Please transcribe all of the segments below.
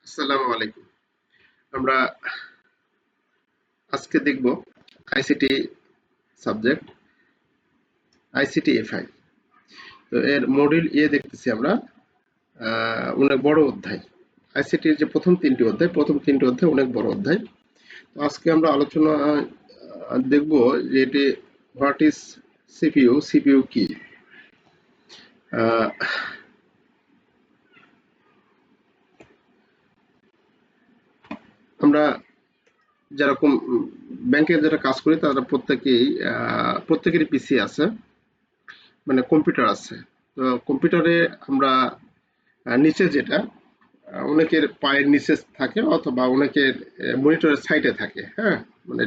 আসসালামু আলাইকুম। আমরা আজকে দেখব আইসিটি সাবজেক্ট, আইসিটি এফআই। তো এর মডিউল এ দেখতেছি আমরা। অনেক বড় অধ্যায়। আইসিটির যে প্রথম তিনটি অধ্যায় অনেক বড় অধ্যায়। তো আজকে আমরা আলোচনা দেখব যে এটি হোয়াট ইজ সিপিইউ, সিপিইউ কি। আহ, আমরা যেরকম ব্যাংকে যারা কাজ করি তারা প্রত্যেকেরই পিসি আছে, মানে কম্পিউটার আছে। তো কম্পিউটারে আমরা নিচে যেটা অনেকের পায়ের নিচে থাকে অথবা অনেকের মনিটরের সাইডে থাকে, হ্যাঁ, মানে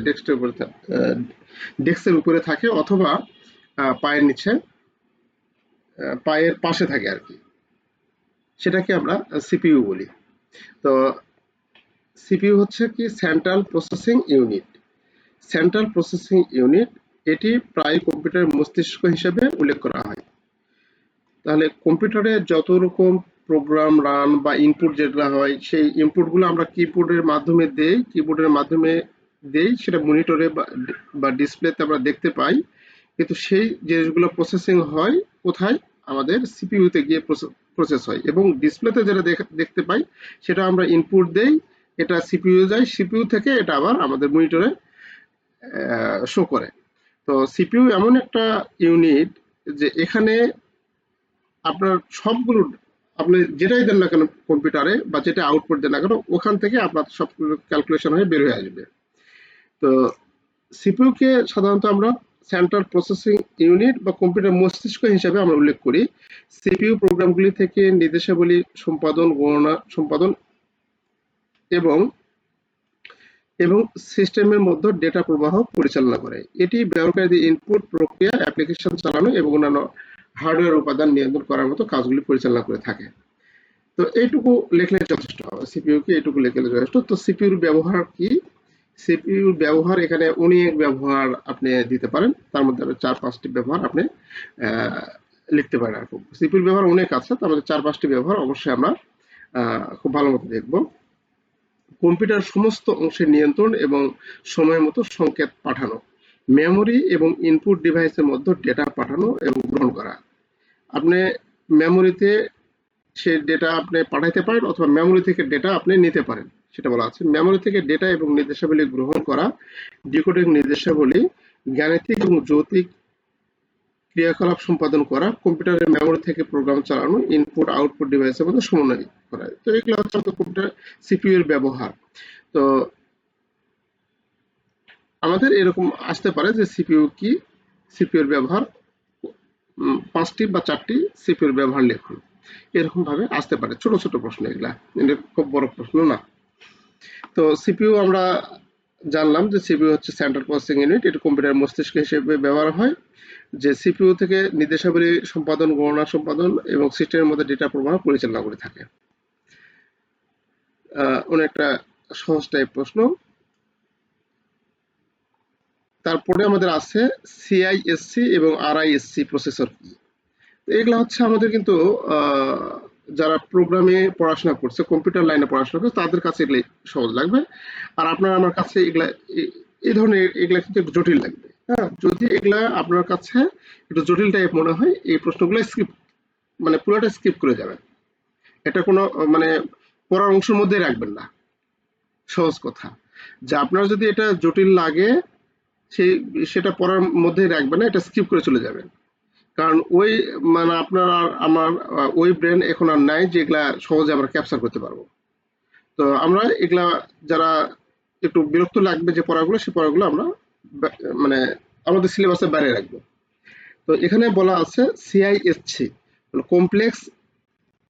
ডেস্কের উপরে থাকে অথবা পায়ের নিচে, পায়ের পাশে থাকে আর কি। সেটাকে আমরা সিপিইউ বলি। তো সিপিইউ হচ্ছে কি central processing unit. Central processing unit এটি প্রায় কম্পিউটারের মস্তিষ্ক হিসেবে উল্লেখ করা হয়। তাহলে কম্পিউটারে যত রকম প্রোগ্রাম রান বা ইনপুট যেগুলো হয় সেই ইনপুটগুলো আমরা কিবোর্ডের মাধ্যমে দেই, সেটা মনিটরে বা ডিসপ্লেতে আমরা দেখতে পাই। কিন্তু সেই জিনিসগুলো প্রসেসিং হয় কোথায়? আমাদের সিপিইউতে গিয়ে প্রসেস হয়, এবং ডিসপ্লেতে যেটা দেখতে পাই সেটা আমরা ইনপুট দেই, এটা সিপিইউ যায়, সিপিইউ থেকে এটা আবার আমাদের মনিটরে শো করে। তো সিপিইউ এমন একটা ইউনিট যে এখানে আপনার সবগুলো, আপনি যেটাই দেন না কেন কম্পিউটারে বা যেটা আউটপুট দেন না কেন ওখান থেকে আপনার সবগুলো ক্যালকুলেশন হয়ে বের হয়ে আসবে। তো সিপিইউ কে সাধারণত আমরা সেন্ট্রাল প্রসেসিং ইউনিট বা কম্পিউটার মস্তিষ্ক হিসেবে আমরা উল্লেখ করি। সিপিইউ প্রোগ্রামগুলি থেকে নির্দেশাবলী সম্পাদন, গণনা সম্পাদন এবং এবং সিস্টেমের মধ্যে ডেটা প্রবাহ পরিচালনা করে। এটি ব্যবহারকারীদের ইনপুট প্রক্রিয়া, অ্যাপ্লিকেশন চালানো এবং অন্যান্য হার্ডওয়্যার উপাদান নিয়ন্ত্রণ করার মতো কাজগুলি পরিচালনা করে থাকে। তো এইটুকু লিখলে যথেষ্ট হবে, সিপিইউ কি এইটুকু লিখলে যথেষ্ট। তো সিপিইউর ব্যবহার কি? সিপিইউর ব্যবহার এখানে অনেক ব্যবহার আপনি দিতে পারেন, তার মধ্যে 4-5টি ব্যবহার আপনি লিখতে পারেন। আর সিপিইউর ব্যবহার অনেক আছে, তার মধ্যে 4-5টি ব্যবহার অবশ্যই আমরা খুব ভালো মতো দেখব। কম্পিউটার সমস্ত অংশের নিয়ন্ত্রণ এবং সময় মতো সংকেত পাঠানো, মেমোরি এবং ইনপুট ডিভাইসের মধ্যে ডেটা পাঠানো এবং গ্রহণ করা। আপনি মেমোরিতে সে ডেটা আপনি পাঠাইতে পারেন অথবা মেমোরি থেকে ডেটা আপনি নিতে পারেন, সেটা বলা আছে। মেমোরি থেকে ডেটা এবং নির্দেশাবলী গ্রহণ করা, ডিকোডিং নির্দেশাবলী, গাণিতিক এবং যৌক্তিক ক্রিয়াকলাপ সম্পাদন করা, কম্পিউটারের মেমোরি থেকে প্রোগ্রাম চালানো, ইনপুট আউটপুট ডিভাইসের মধ্যে সমন্বয় করা। তো এগুলো হচ্ছে আমাদের কম্পিউটার সিপিইউ এর ব্যবহার। তো আমাদের এরকম আসতে পারে যে সিপিইউ কি, সিপিইউ এর ব্যবহার, 5টি বা 4টি সিপিইউ এর ব্যবহার লিখুন। এরকম ভাবে আসতে পারে, ছোট ছোট প্রশ্ন এগুলা, এটা খুব বড় প্রশ্ন না। তো সিপিইউ আমরা জানলাম যে সিপিইউ হচ্ছে সেন্ট্রাল প্রসেসিং ইউনিট, এটা কম্পিউটার মস্তিষ্ক হিসেবে ব্যবহার হয়, যে সিপিইউ থেকে নির্দেশাবলী সম্পাদন, গণনা সম্পাদন এবং সিস্টেমের মধ্যে ডেটা প্রবাহ পরিচালনা করে থাকে। অনেকটা সহজ টাইপ প্রশ্ন। তারপরে আমাদের আছে সিআইএসসি এবং আরআইএসসি প্রসেসর কি। এগুলো হচ্ছে আমাদের কিন্তু যারা প্রোগ্রামে পড়াশোনা করছে, কম্পিউটার লাইনে পড়াশোনা করছে, তাদের কাছে এগুলো সহজ লাগবে। আর আপনার আমার কাছে এগুলা এই ধরনের এগুলা কিন্তু একটু জটিল লাগবে। হ্যাঁ, যদি এগুলা আপনার কাছে একটু জটিল টাইপ মনে হয়, এই প্রশ্নগুলো স্কিপ, মানে পুরোটা স্কিপ করে যাবেন। এটা কোনো মানে পড়ার অংশের মধ্যে রাখবেন না। সহজ কথা, যে আপনার যদি এটা জটিল লাগে সেই সেটা পড়ার মধ্যেই রাখবেন না, এটা স্কিপ করে চলে যাবেন। কারণ ওই মানে আপনার আর আমার ওই ব্রেন এখন আর নাই যেগুলা সহজে আমরা ক্যাপচার করতে পারবো। তো আমরা এগুলা যারা একটু বিরক্ত লাগবে যে পড়াগুলো, সেই পড়াগুলো আমরা মানে আমাদের সিলেবাসের বাইরে রাখবো। তো এখানে বলা আছে CISC, complex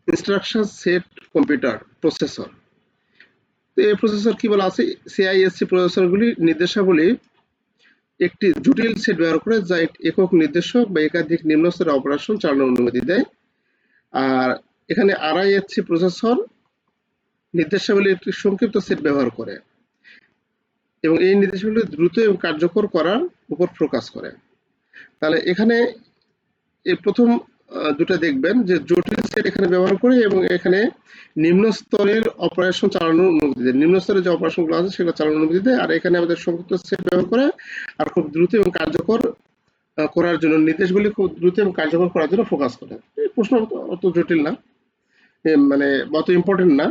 instruction set computer processor. তো এই প্রসেসর কি বলা আছে? সিআইএসসি প্রসেসরগুলি নির্দেশাবলী একটি জটিল সেট ব্যবহার করে, যা একক নির্দেশক বা একাধিক নিম্ন স্তরের অপারেশন চালানোর অনুমতি দেয়। আর এখানে আরআইএসসি প্রসেসর নির্দেশাবলীর একটি সংক্ষিপ্ত সেট ব্যবহার করে এবং এই নির্দেশাবলী দ্রুত এবং কার্যকর করার উপর ফোকাস করে। তাহলে এখানে এই প্রথম দুটো দেখবেন যে জটিল সেট এখানে ব্যবহার করে এবং এখানে নিম্ন স্তরের অপারেশন চালানোর অনুমতি দেয়। নিম্ন স্তরের যে অপারেশনগুলো আছে সেগুলো চালানোর অনুমতি দেয়, আর এখানে আমাদের সংক্ষিপ্ত সেট ব্যবহার করে আর খুব দ্রুত এবং কার্যকর করার জন্য, নির্দেশগুলি খুব দ্রুত এবং কার্যকর করার জন্য ফোকাস করে। এই প্রশ্ন অত জটিল না, মানে অত ইম্পর্টেন্ট না,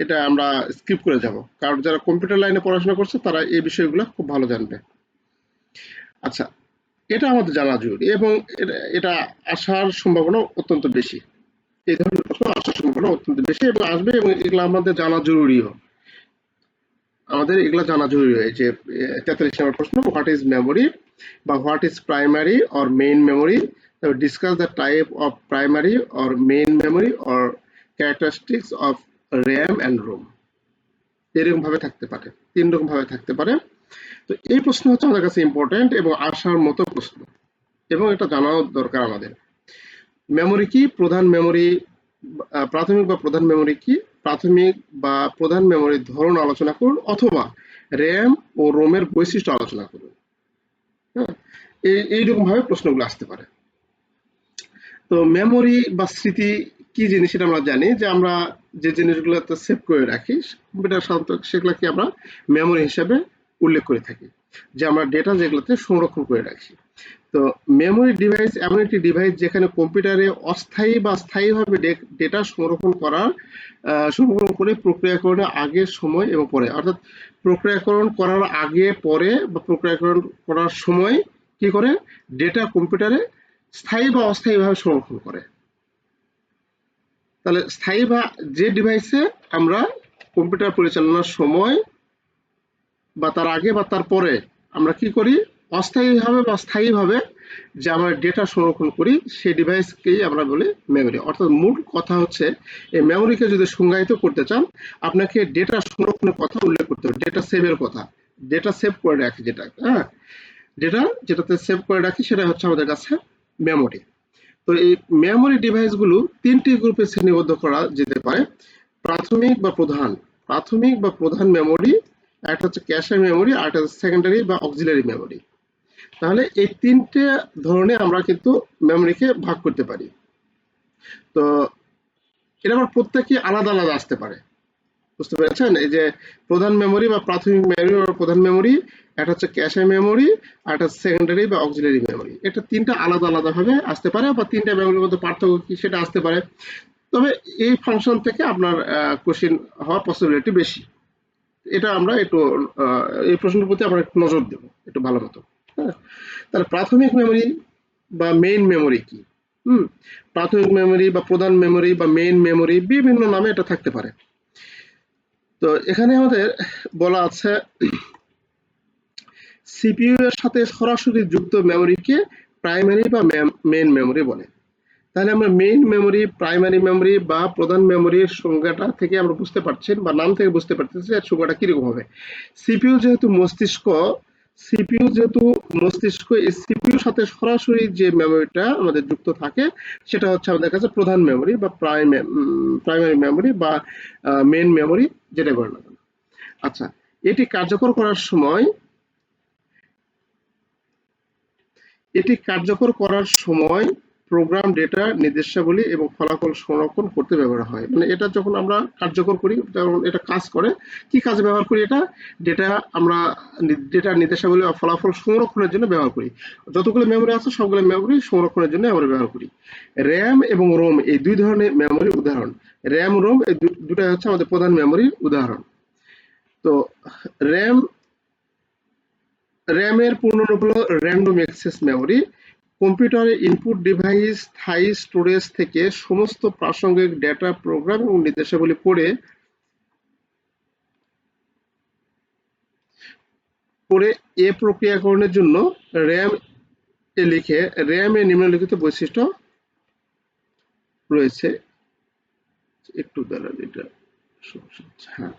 এটা আমরা স্কিপ করে যাব, কারণ যারা কম্পিউটার লাইনে পড়াশোনা করছে তারা এই বিষয়গুলো খুব ভালো জানবে। আচ্ছা, এটা আমাদের জানা জরুরি এবং এটা আসার সম্ভাবনা অত্যন্ত বেশি। এই ধরনের প্রশ্ন আসার সম্ভাবনা অত্যন্ত বেশি এবং আসবে, এবং এগুলো আমাদের জানা জরুরিও। আমাদের এগুলো জানা জরুরি, যে 43 নম্বর প্রশ্ন, হোয়াট ইজ মেমোরি বা what is primary or main memory, discuss the type of primary or main memory or characteristics of RAM and ROM. এরকম ভাবে থাকতে পারে, 3 রকম ভাবে থাকতে পারে। তো এই প্রশ্ন হচ্ছে আমাদের কাছে ইম্পর্টেন্ট এবং আসার মতো প্রশ্ন, এবং এটা জানাও দরকার আমাদের। মেমোরি কি, প্রধান মেমোরি, প্রাথমিক বা প্রধান মেমোরি কি, প্রাথমিক বা প্রধান মেমোরির ধরন আলোচনা করুন, অথবা র্যাম ও রোমের বৈশিষ্ট্য আলোচনা করুন। হ্যাঁ, এইরকম ভাবে প্রশ্নগুলো আসতে পারে। তো মেমোরি বা স্মৃতি কি জিনিস এটা আমরা জানি, যে আমরা যে জিনিসগুলোতে সেভ করে রাখি কম্পিউটার সাধারণত সেগুলোকে আমরা মেমোরি হিসাবে উল্লেখ করে থাকি, যে আমরা ডেটা যেগুলোতে সংরক্ষণ করে রাখি। তো মেমোরি ডিভাইস এমন একটি ডিভাইস যেখানে কম্পিউটারে অস্থায়ী বা স্থায়ীভাবে ডেটা সংরক্ষণ করে প্রক্রিয়াকরণের আগে, সময় এবং পরে, অর্থাৎ প্রক্রিয়াকরণ করার আগে, পরে বা প্রক্রিয়াকরণ করার সময় কি করে ডেটা কম্পিউটারে স্থায়ী বা অস্থায়ীভাবে সংরক্ষণ করে। তাহলে স্থায়ী বা যে ডিভাইসে আমরা কম্পিউটার পরিচালনার সময় বা তার আগে বা তার পরে আমরা কি করি, অস্থায়ীভাবে বা স্থায়ীভাবে যে আমরা ডেটা সংরক্ষণ করি, সেই ডিভাইসকেই আমরা বলি মেমোরি। অর্থাৎ মূল কথা হচ্ছে, এই মেমোরিকে যদি সংজ্ঞায়িত করতে চান, আপনাকে ডেটা সংরক্ষণের কথা উল্লেখ করতে হবে, ডেটা সেভের কথা, ডেটা সেভ করে রাখি যেটা, হ্যাঁ, ডেটা যেটাতে সেভ করে রাখি সেটা হচ্ছে আমাদের কাছে মেমোরি। তো এই মেমোরি ডিভাইসগুলো 3টি গ্রুপে শ্রেণীবদ্ধ করা যেতে পারে। প্রাথমিক বা প্রধান মেমোরি, একটা হচ্ছে ক্যাশে মেমোরি, আর একটা হচ্ছে সেকেন্ডারি বা অক্সিলারি মেমোরি। তাহলে এই 3টে ধরনে আমরা কিন্তু মেমোরিকে ভাগ করতে পারি। তো এটা আবার প্রত্যেকই আলাদা আলাদা আসতে পারে, বুঝতে পেরেছেন? এই যে প্রধান মেমোরি বা প্রাথমিক মেমোরি বা প্রধান মেমোরি, একটা হচ্ছে ক্যাশে মেমোরি, আর একটা সেকেন্ডারি বা অক্সিলারি মেমোরি। এটা 3টা আলাদা আলাদা ভাবে আসতে পারে, বা 3টা মেমোরির মধ্যে পার্থক্য কি সেটা আসতে পারে। তবে এই ফাংশন থেকে আপনার কোশ্চেন হওয়ার পসিবিলিটি বেশি। এটা আমরা একটু এই প্রশ্নের প্রতি আমরা একটু নজর দেব একটু ভালো মতো। হ্যাঁ, তাহলে প্রাথমিক মেমোরি বা মেইন মেমোরি কি? প্রাথমিক মেমোরি বা প্রধান মেমোরি বা মেইন মেমোরি বিভিন্ন নামে এটা থাকতে পারে। তো এখানে আমাদের বলা আছে, সিপিইউ এর সাথে সরাসরি যুক্ত মেমোরিকে প্রাইমারি বা মেইন মেমোরি বলে। তাহলে আমরা মেইন মেমোরি, প্রাইমারি মেমোরি বা প্রধান মেমোরির সংজ্ঞাটা থেকে আমরা বুঝতে পারছেন, বা নাম থেকে বুঝতে পারতেছি এর সংজ্ঞাটা কিরকম হবে। সিপিইউ যেহেতু মস্তিষ্ক, এই সিপিইউর সাথে সরাসরি যে মেমোরিটা আমাদের যুক্ত থাকে সেটা হচ্ছে আমাদের কাছে প্রধান মেমোরি বা প্রাইমারি মেমোরি বা মেইন মেমোরি, যেটা বলেন না কেন। আচ্ছা, এটি কার্যকর করার সময় প্রোগ্রাম ডেটা, নির্দেশাবলী এবং ফলাফল সংরক্ষণ করতে ব্যবহার হয়। মানে এটা যখন আমরা কার্যকর করি, তখন এটা কাজ করে, কি কাজে ব্যবহার করি, এটা ডেটা, নির্দেশাবলী বা ফলাফল সংরক্ষণের জন্য ব্যবহার করি। যতগুলো মেমোরি আছে সবগুলো মেমোরি সংরক্ষণের জন্য আমরা ব্যবহার করি। র্যাম এবং রোম এই 2 ধরনের মেমোরির উদাহরণ। র্যাম, রোম এই দুটাই হচ্ছে আমাদের প্রধান মেমোরির উদাহরণ। তো র্যাম র্যামের পূর্ণরূপ হলো র্যান্ডম অ্যাক্সেস মেমোরি। কম্পিউটারের ইনপুট ডিভাইস স্থায়ী স্টোরেজ থেকে সমস্ত প্রাসঙ্গিক ডেটা, প্রোগ্রাম এবং নির্দেশাবলী পড়ে প্রক্রিয়াকরণের জন্য র্যাম এ লিখে। র্যাম এর নিম্নলিখিত বৈশিষ্ট্য রয়েছে। একটু দাঁড়ান, এটা হ্যাঁ,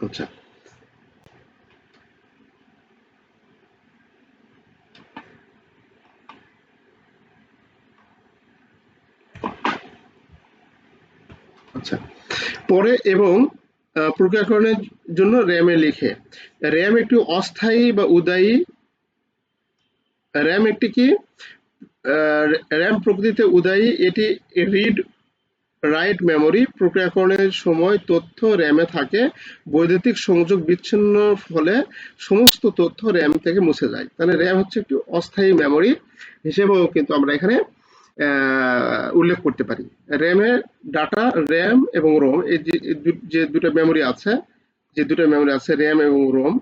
আচ্ছা, আচ্ছা, পরে এবং প্রক্রিয়াকরণের জন্য র্যামে লিখে। র্যাম একটি অস্থায়ী বা উদায়ী, র্যাম একটি কি র্যাম প্রকৃতিতে উদায়ী, এটি রিড রাইট মেমোরি প্রক্রিয়াকরণের সময় তথ্য র্যামে থাকে, বৈদ্যুতিক সংযোগ বিচ্ছিন্ন ফলে সমস্ত তথ্য র্যাম থেকে মুছে যায়। তাহলে র্যাম হচ্ছে একটি অস্থায়ী মেমোরি হিসেবেও কিন্তু আমরা এখানে উল্লেখ করতে পারি। র্যামের ডাটা, র্যাম এবং রোম, এই যে দুটো মেমোরি আছে, র্যাম এবং রোম।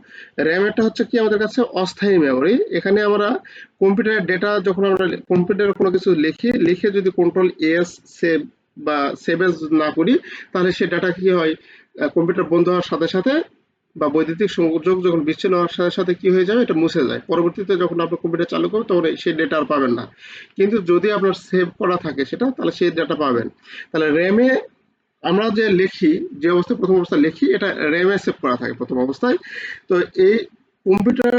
র্যামেরটা হচ্ছে কি আমাদের কাছে অস্থায়ী মেমোরি। এখানে আমরা কম্পিউটারের ডেটা যখন আমরা কম্পিউটারে কোনো কিছু লিখে যদি কন্ট্রোল এস সেভ বা সেভ এজ না করি, তাহলে সে ডাটা কি হয়, কম্পিউটার বন্ধ হওয়ার সাথে সাথে বা বৈদ্যুতিক সংযোগ যখন বিচ্ছিন্ন হওয়ার সাথে সাথে কি হয়ে যাবে, এটা মুছে যায়। পরবর্তীতে যখন আপনি কম্পিউটার চালু করবেন তখন সেই ডেটা আর পাবেন না। কিন্তু যদি আপনার সেভ করা থাকে সেটা, তাহলে সেই ডেটা পাবেন। তাহলে র্যামে আমরা যে লিখি, যে অবস্থায় প্রথম অবস্থায় লিখি, এটা র্যামে সেভ করা থাকে প্রথম অবস্থায়। তো এই কম্পিউটার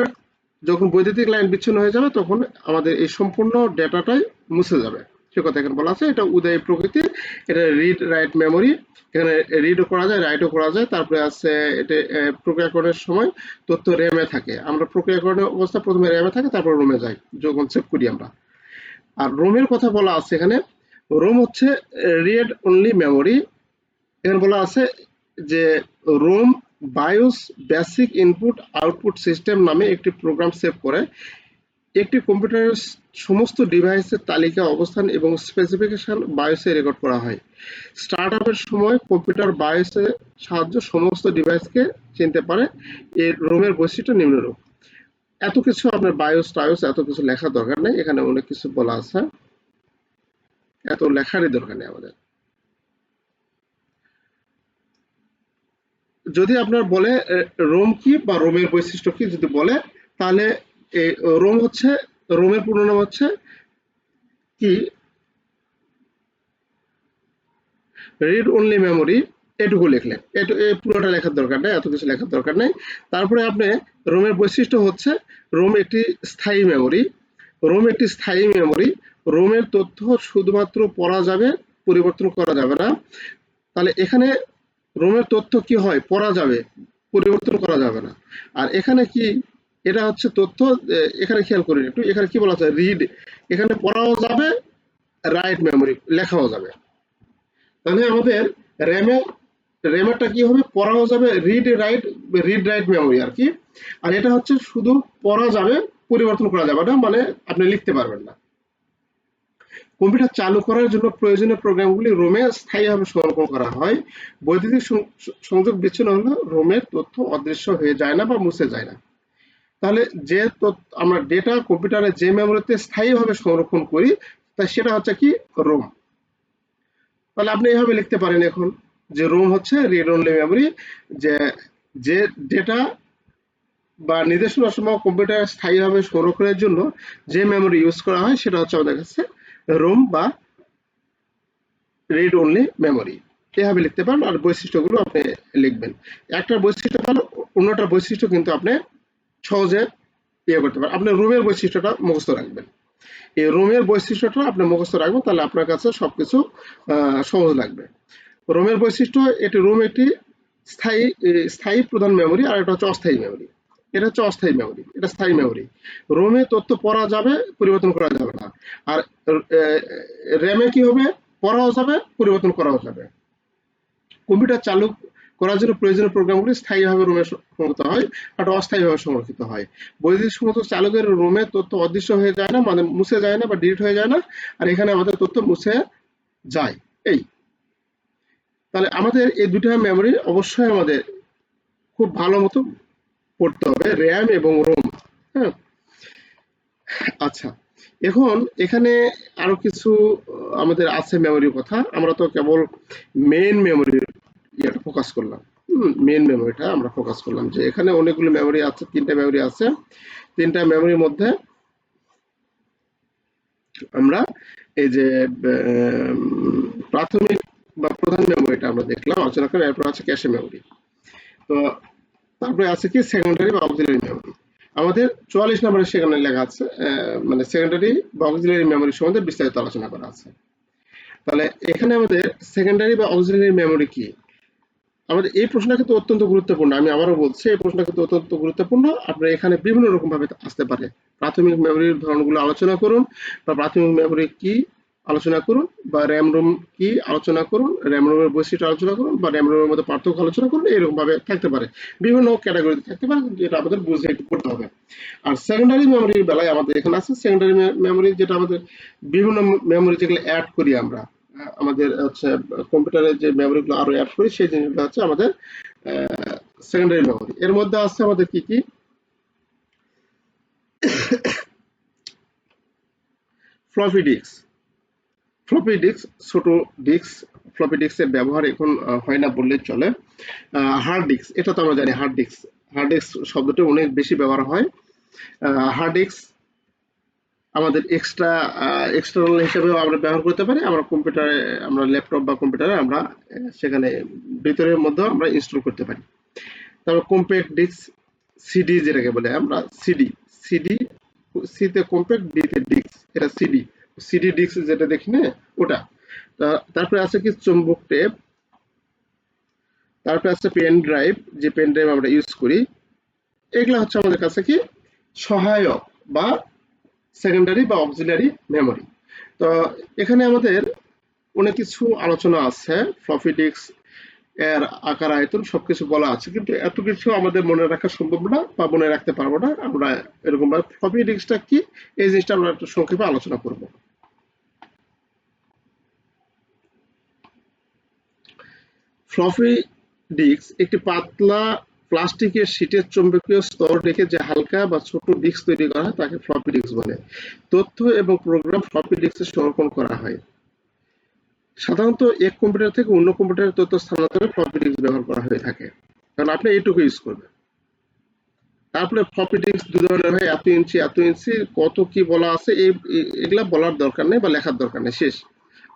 যখন বৈদ্যুতিক লাইন বিচ্ছিন্ন হয়ে যাবে তখন আমাদের এই সম্পূর্ণ ডেটাটাই মুছে যাবে। সে কথা এখানে বলা আছে। এটা উদয় প্রকৃতির, এটা রিড রাইট মেমোরি। এখানে রিডও করা যায়, রাইটও করা যায়। তারপরে আছে এটা প্রক্রিয়াকরণের সময় তথ্য র্যামে থাকে। আমরা প্রক্রিয়াকরণের অবস্থা প্রথমে র্যামে থাকে, তারপর রোমে যাই যখন সেভ করি আমরা। আর রোমের কথা বলা আছে এখানে। রোম হচ্ছে রিড অনলি মেমোরি। এখানে বলা আছে যে ROM BIOS basic input output system নামে একটি প্রোগ্রাম সেভ করে। একটি কম্পিউটারের সমস্ত ডিভাইসের তালিকা, অবস্থান এবং স্পেসিফিকেশন বায়োসে রেকর্ড করা হয়। স্টার্ট আপের সময় কম্পিউটার বায়োসের সাহায্যে সমস্ত ডিভাইসকে চিনতে পারে। এর রোমের বৈশিষ্ট্য নিম্নরূপ। এত কিছু আপনার বায়োস টায়োস এত কিছু লেখার দরকার নেই, এখানে অনেক কিছু বলা আছে, এত লেখারই দরকার নেই আমাদের। যদি আপনার বলে রোম কি বা রোমের বৈশিষ্ট্য কি যদি বলে, তাহলে এই রোম হচ্ছে, রোমের পুরো নাম হচ্ছে কি রিড অনলি মেমোরি। এটুকু লিখলেন, পুরোটা লেখার দরকার নেই, এত কিছু লেখার দরকার নেই। তারপরে আপনি রোমের বৈশিষ্ট্য হচ্ছে রোম একটি স্থায়ী মেমোরি। রোম একটি স্থায়ী মেমোরি। রোমের তথ্য শুধুমাত্র পড়া যাবে, পরিবর্তন করা যাবে না। তাহলে এখানে রোমের তথ্য কি হয়, পড়া যাবে, পরিবর্তন করা যাবে না। আর এখানে কি, এটা হচ্ছে তথ্য, এখানে খেয়াল করি একটু, এখানে কি বলা আছে, রিড, এখানে পড়াও যাবে, রাইট মেমোরি লেখাও যাবে। তাহলে আমাদের র্যামে, র্যামেরটা কি হবে, পড়াও যাবে, রিড রাইট মেমোরি আর কি। আর এটা হচ্ছে শুধু পড়া যাবে, পরিবর্তন করা যাবে না, মানে আপনি লিখতে পারবেন না। কম্পিউটার চালু করার জন্য প্রয়োজনীয় প্রোগ্রামগুলি রোমে স্থায়ীভাবে সংরক্ষণ করা হয়। বৈদ্যুতিক সংযোগ বিচ্ছিন্ন হলে রোমের তথ্য অদৃশ্য হয়ে যায় না বা মুছে যায় না। তাহলে যে আমরা ডেটা কম্পিউটারে যে মেমোরিতে স্থায়ীভাবে সংরক্ষণ করি, তাই সেটা হচ্ছে কি রোম। তাহলে আপনি এইভাবে লিখতে পারেন এখন যে রোম হচ্ছে রিড অনলি মেমোরি, যে যে ডেটা বা নির্দেশনার সময় কম্পিউটার স্থায়ীভাবে সংরক্ষণের জন্য যে মেমোরি ইউজ করা হয় সেটা হচ্ছে আমাদের কাছে রোম বা রিড অনলি মেমোরি। এভাবে লিখতে পারেন। আর বৈশিষ্ট্যগুলো আপনি লিখবেন। একটা বৈশিষ্ট্য ভালো, অন্যটা বৈশিষ্ট্য কিন্তু আপনি সহজে ইয়ে করতে পারেন। আপনি রোমের বৈশিষ্ট্যটা মুখস্থ রাখবেন। এই রোমের বৈশিষ্ট্যটা আপনি মুখস্থ রাখবেন, তাহলে আপনার কাছে সবকিছু সহজ লাগবে। রোমের বৈশিষ্ট্য, এটি রোম একটি স্থায়ী স্থায়ী প্রধান মেমোরি, আর এটা হচ্ছে অস্থায়ী মেমোরি। এটা হচ্ছে অস্থায়ী মেমোরি, এটা স্থায়ী মেমোরি। রোমে তথ্য পড়া যাবে, পরিবর্তন করা যাবে না। আর র্যামে কি হবে, পড়াও যাবে, পরিবর্তন করাও যাবে। কম্পিউটার চালু করার জন্য প্রয়োজনীয় প্রোগ্রামগুলি স্থায়ীভাবে রোমে সংরক্ষিত হয়, আর অস্থায়ীভাবে সংরক্ষিত হয়। বৈদ্যুতিক সংযোগ চালকের রোমে তথ্য অদৃশ্য হয়ে যায় না, মানে মুছে যায় না বা ডিলিট হয়ে যায় না। আর এখানে আমাদের তথ্য মুছে যায়। এই, তাহলে আমাদের এই দুটো মেমোরি অবশ্যই আমাদের খুব ভালো মতো পড়তে হবে, র্যাম এবং রোম। হ্যাঁ, আচ্ছা, এখন এখানে আরো কিছু আমাদের আছে মেমোরির কথা। আমরা তো কেবল মেইন মেমোরির ইয়েটা ফোকাস করলাম। মেইন মেমোরিটা আমরা ফোকাস করলাম, যে এখানে অনেকগুলো মেমোরি আছে, তিনটা মেমোরি আছে। তিনটা মেমোরির মধ্যে আমরা এই যে প্রাথমিক বা প্রধান মেমোরিটা আমরা দেখলাম, আলোচনা করলাম। এরপর আছে ক্যাশে মেমোরি। তো তারপরে আছে কি সেকেন্ডারি বা অক্সিলারি মেমোরি। আমাদের 44 নম্বরে সেখানে লেখা আছে, মানে সেকেন্ডারি বা অক্সিলারি মেমোরি সম্বন্ধে বিস্তারিত আলোচনা করা আছে। তাহলে এখানে আমাদের সেকেন্ডারি বা অক্সিলারি মেমোরি কি, আমাদের এই প্রশ্নটা কিন্তু অত্যন্ত গুরুত্বপূর্ণ, আমি আবারও বলছি এই প্রশ্নটা কিন্তু অত্যন্ত গুরুত্বপূর্ণ। আপনার এখানে বিভিন্ন রকম ভাবে আসতে পারে। প্রাথমিক মেমোরির ধরনগুলো আলোচনা করুন, বা প্রাথমিক মেমোরি কি আলোচনা করুন, বা র্যাম রোম কি আলোচনা করুন, র্যাম রোমের বৈশিষ্ট্য আলোচনা করুন, বা র্যাম রোমের মধ্যে পার্থক্য আলোচনা করুন, এরকম ভাবে থাকতে পারে, বিভিন্ন ক্যাটাগরিতে থাকতে পারে, যেটা আমাদের বুঝে একটু করতে হবে। আর সেকেন্ডারি মেমোরির বেলায় আমাদের এখানে আছে সেকেন্ডারি মেমোরি, যেটা আমাদের বিভিন্ন মেমোরি যেগুলো অ্যাড করি আমরা, আমাদের হচ্ছে কম্পিউটারে যে মেমোরি গুলো আরো অ্যাড করি, সেই জিনিসগুলো হচ্ছে আমাদের সেকেন্ডারি মেমোরি। এর মধ্যে আছে আমাদের কি কি, ফ্লপি ডিস্ক। ফ্লপি ডিস্ক ছোট ডিস্ক, ফ্লপি ডিস্কের ব্যবহার এখন হয় না বললেই চলে। হার্ড ডিস্ক, এটা তো আমরা জানি হার্ড ডিস্ক, হার্ড ডিস্ক শব্দটি অনেক বেশি ব্যবহার হয়। হার্ড ডিস্ক আমাদের এক্সটার্নাল হিসেবেও আমরা ব্যবহার করতে পারি, আমরা কম্পিউটারে, আমরা ল্যাপটপ বা কম্পিউটারে আমরা সেখানে ভিতরের মধ্যে আমরা ইনস্টল করতে পারি। তারপর কম্প্যাক্ট ডিস্ক, সিডি যেটাকে বলে আমরা সিডি, সিডি, সিতে কম্প্যাক্ট, ডিতে ডিস্ক, এটা সিডি, সিডি ডিস্ক যেটা দেখি না ওটা। তারপরে আছে কি চুম্বক টেপ, তারপরে আছে পেন ড্রাইভ, যে পেন ড্রাইভ আমরা ইউজ করি। এগুলা হচ্ছে আমাদের কাছে কি সহায়ক বা সেকেন্ডারি বা অক্সিলারি মেমোরি। তো এখানে আমাদের অনেক কিছু আলোচনা আছে, ফ্লপি ডিস্ক এর আকার আয়তন সবকিছু বলা আছে, কিন্তু এত কিছু আমাদের মনে রাখা সম্ভব না বা মনে রাখতে পারবো না আমরা। এরকম ভাবে ফ্লপি ডিস্কটা কি, এই জিনিসটা আমরা একটু সংক্ষেপে আলোচনা করব। ফ্লপি ডিস্ক একটি পাতলা প্লাস্টিকের শীটের চৌম্বকীয় স্তর রেখে যে হালকা বা ছোট ডিস্ক তৈরি করা হয় তাকে ফ্লপি ডিস্ক বলে। তথ্য এবং প্রোগ্রাম ফ্লপি ডিস্কে সংরক্ষণ করা হয়। সাধারণত এক কম্পিউটার থেকে অন্য কম্পিউটারে তথ্য স্থানান্তরে ফ্লপি ডিস্ক ব্যবহার করা হয়ে থাকে, কারণ আপনি এইটুকু ইউজ করবেন। তারপরে ফ্লপি ডিস্ক দু ধরনের হয়, এত ইঞ্চি এত ইঞ্চি, কত কি বলা আছে এগুলা বলার দরকার নেই বা লেখার দরকার নেই, শেষ।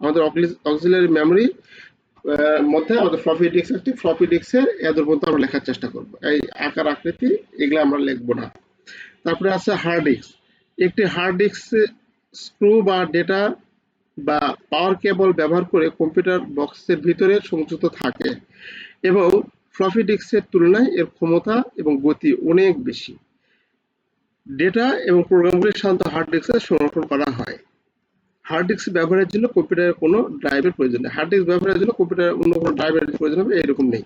আমাদের অক্সিলারি মেমোরি মধ্যে আমাদের ফ্লপি ডিস্ক একটি, ফ্লপি ডিস্কের এদের মধ্যে আমরা লেখার চেষ্টা করব, এই আকার আকৃতি এগুলো আমরা লিখবো না। তারপরে আছে হার্ড ডিস্ক। একটি হার্ড ডিস্ক স্ক্রু বা ডেটা বা পাওয়ার কেবল ব্যবহার করে কম্পিউটার বক্সের ভিতরে সংযুক্ত থাকে, এবং ফ্লপি ডিস্কের তুলনায় এর ক্ষমতা এবং গতি অনেক বেশি। ডেটা এবং প্রোগ্রামগুলি সাধারণত হার্ড ডিস্কে সংরক্ষণ করা হয়। হার্ড ডিস্ক ব্যবহারের জন্য কম্পিউটারের কোনো ড্রাইভের প্রয়োজন নেই, হার্ড ডিস্ক ব্যবহারের জন্য কম্পিউটারের অন্য কোনো ড্রাইভের প্রয়োজন হবে এরকম নেই।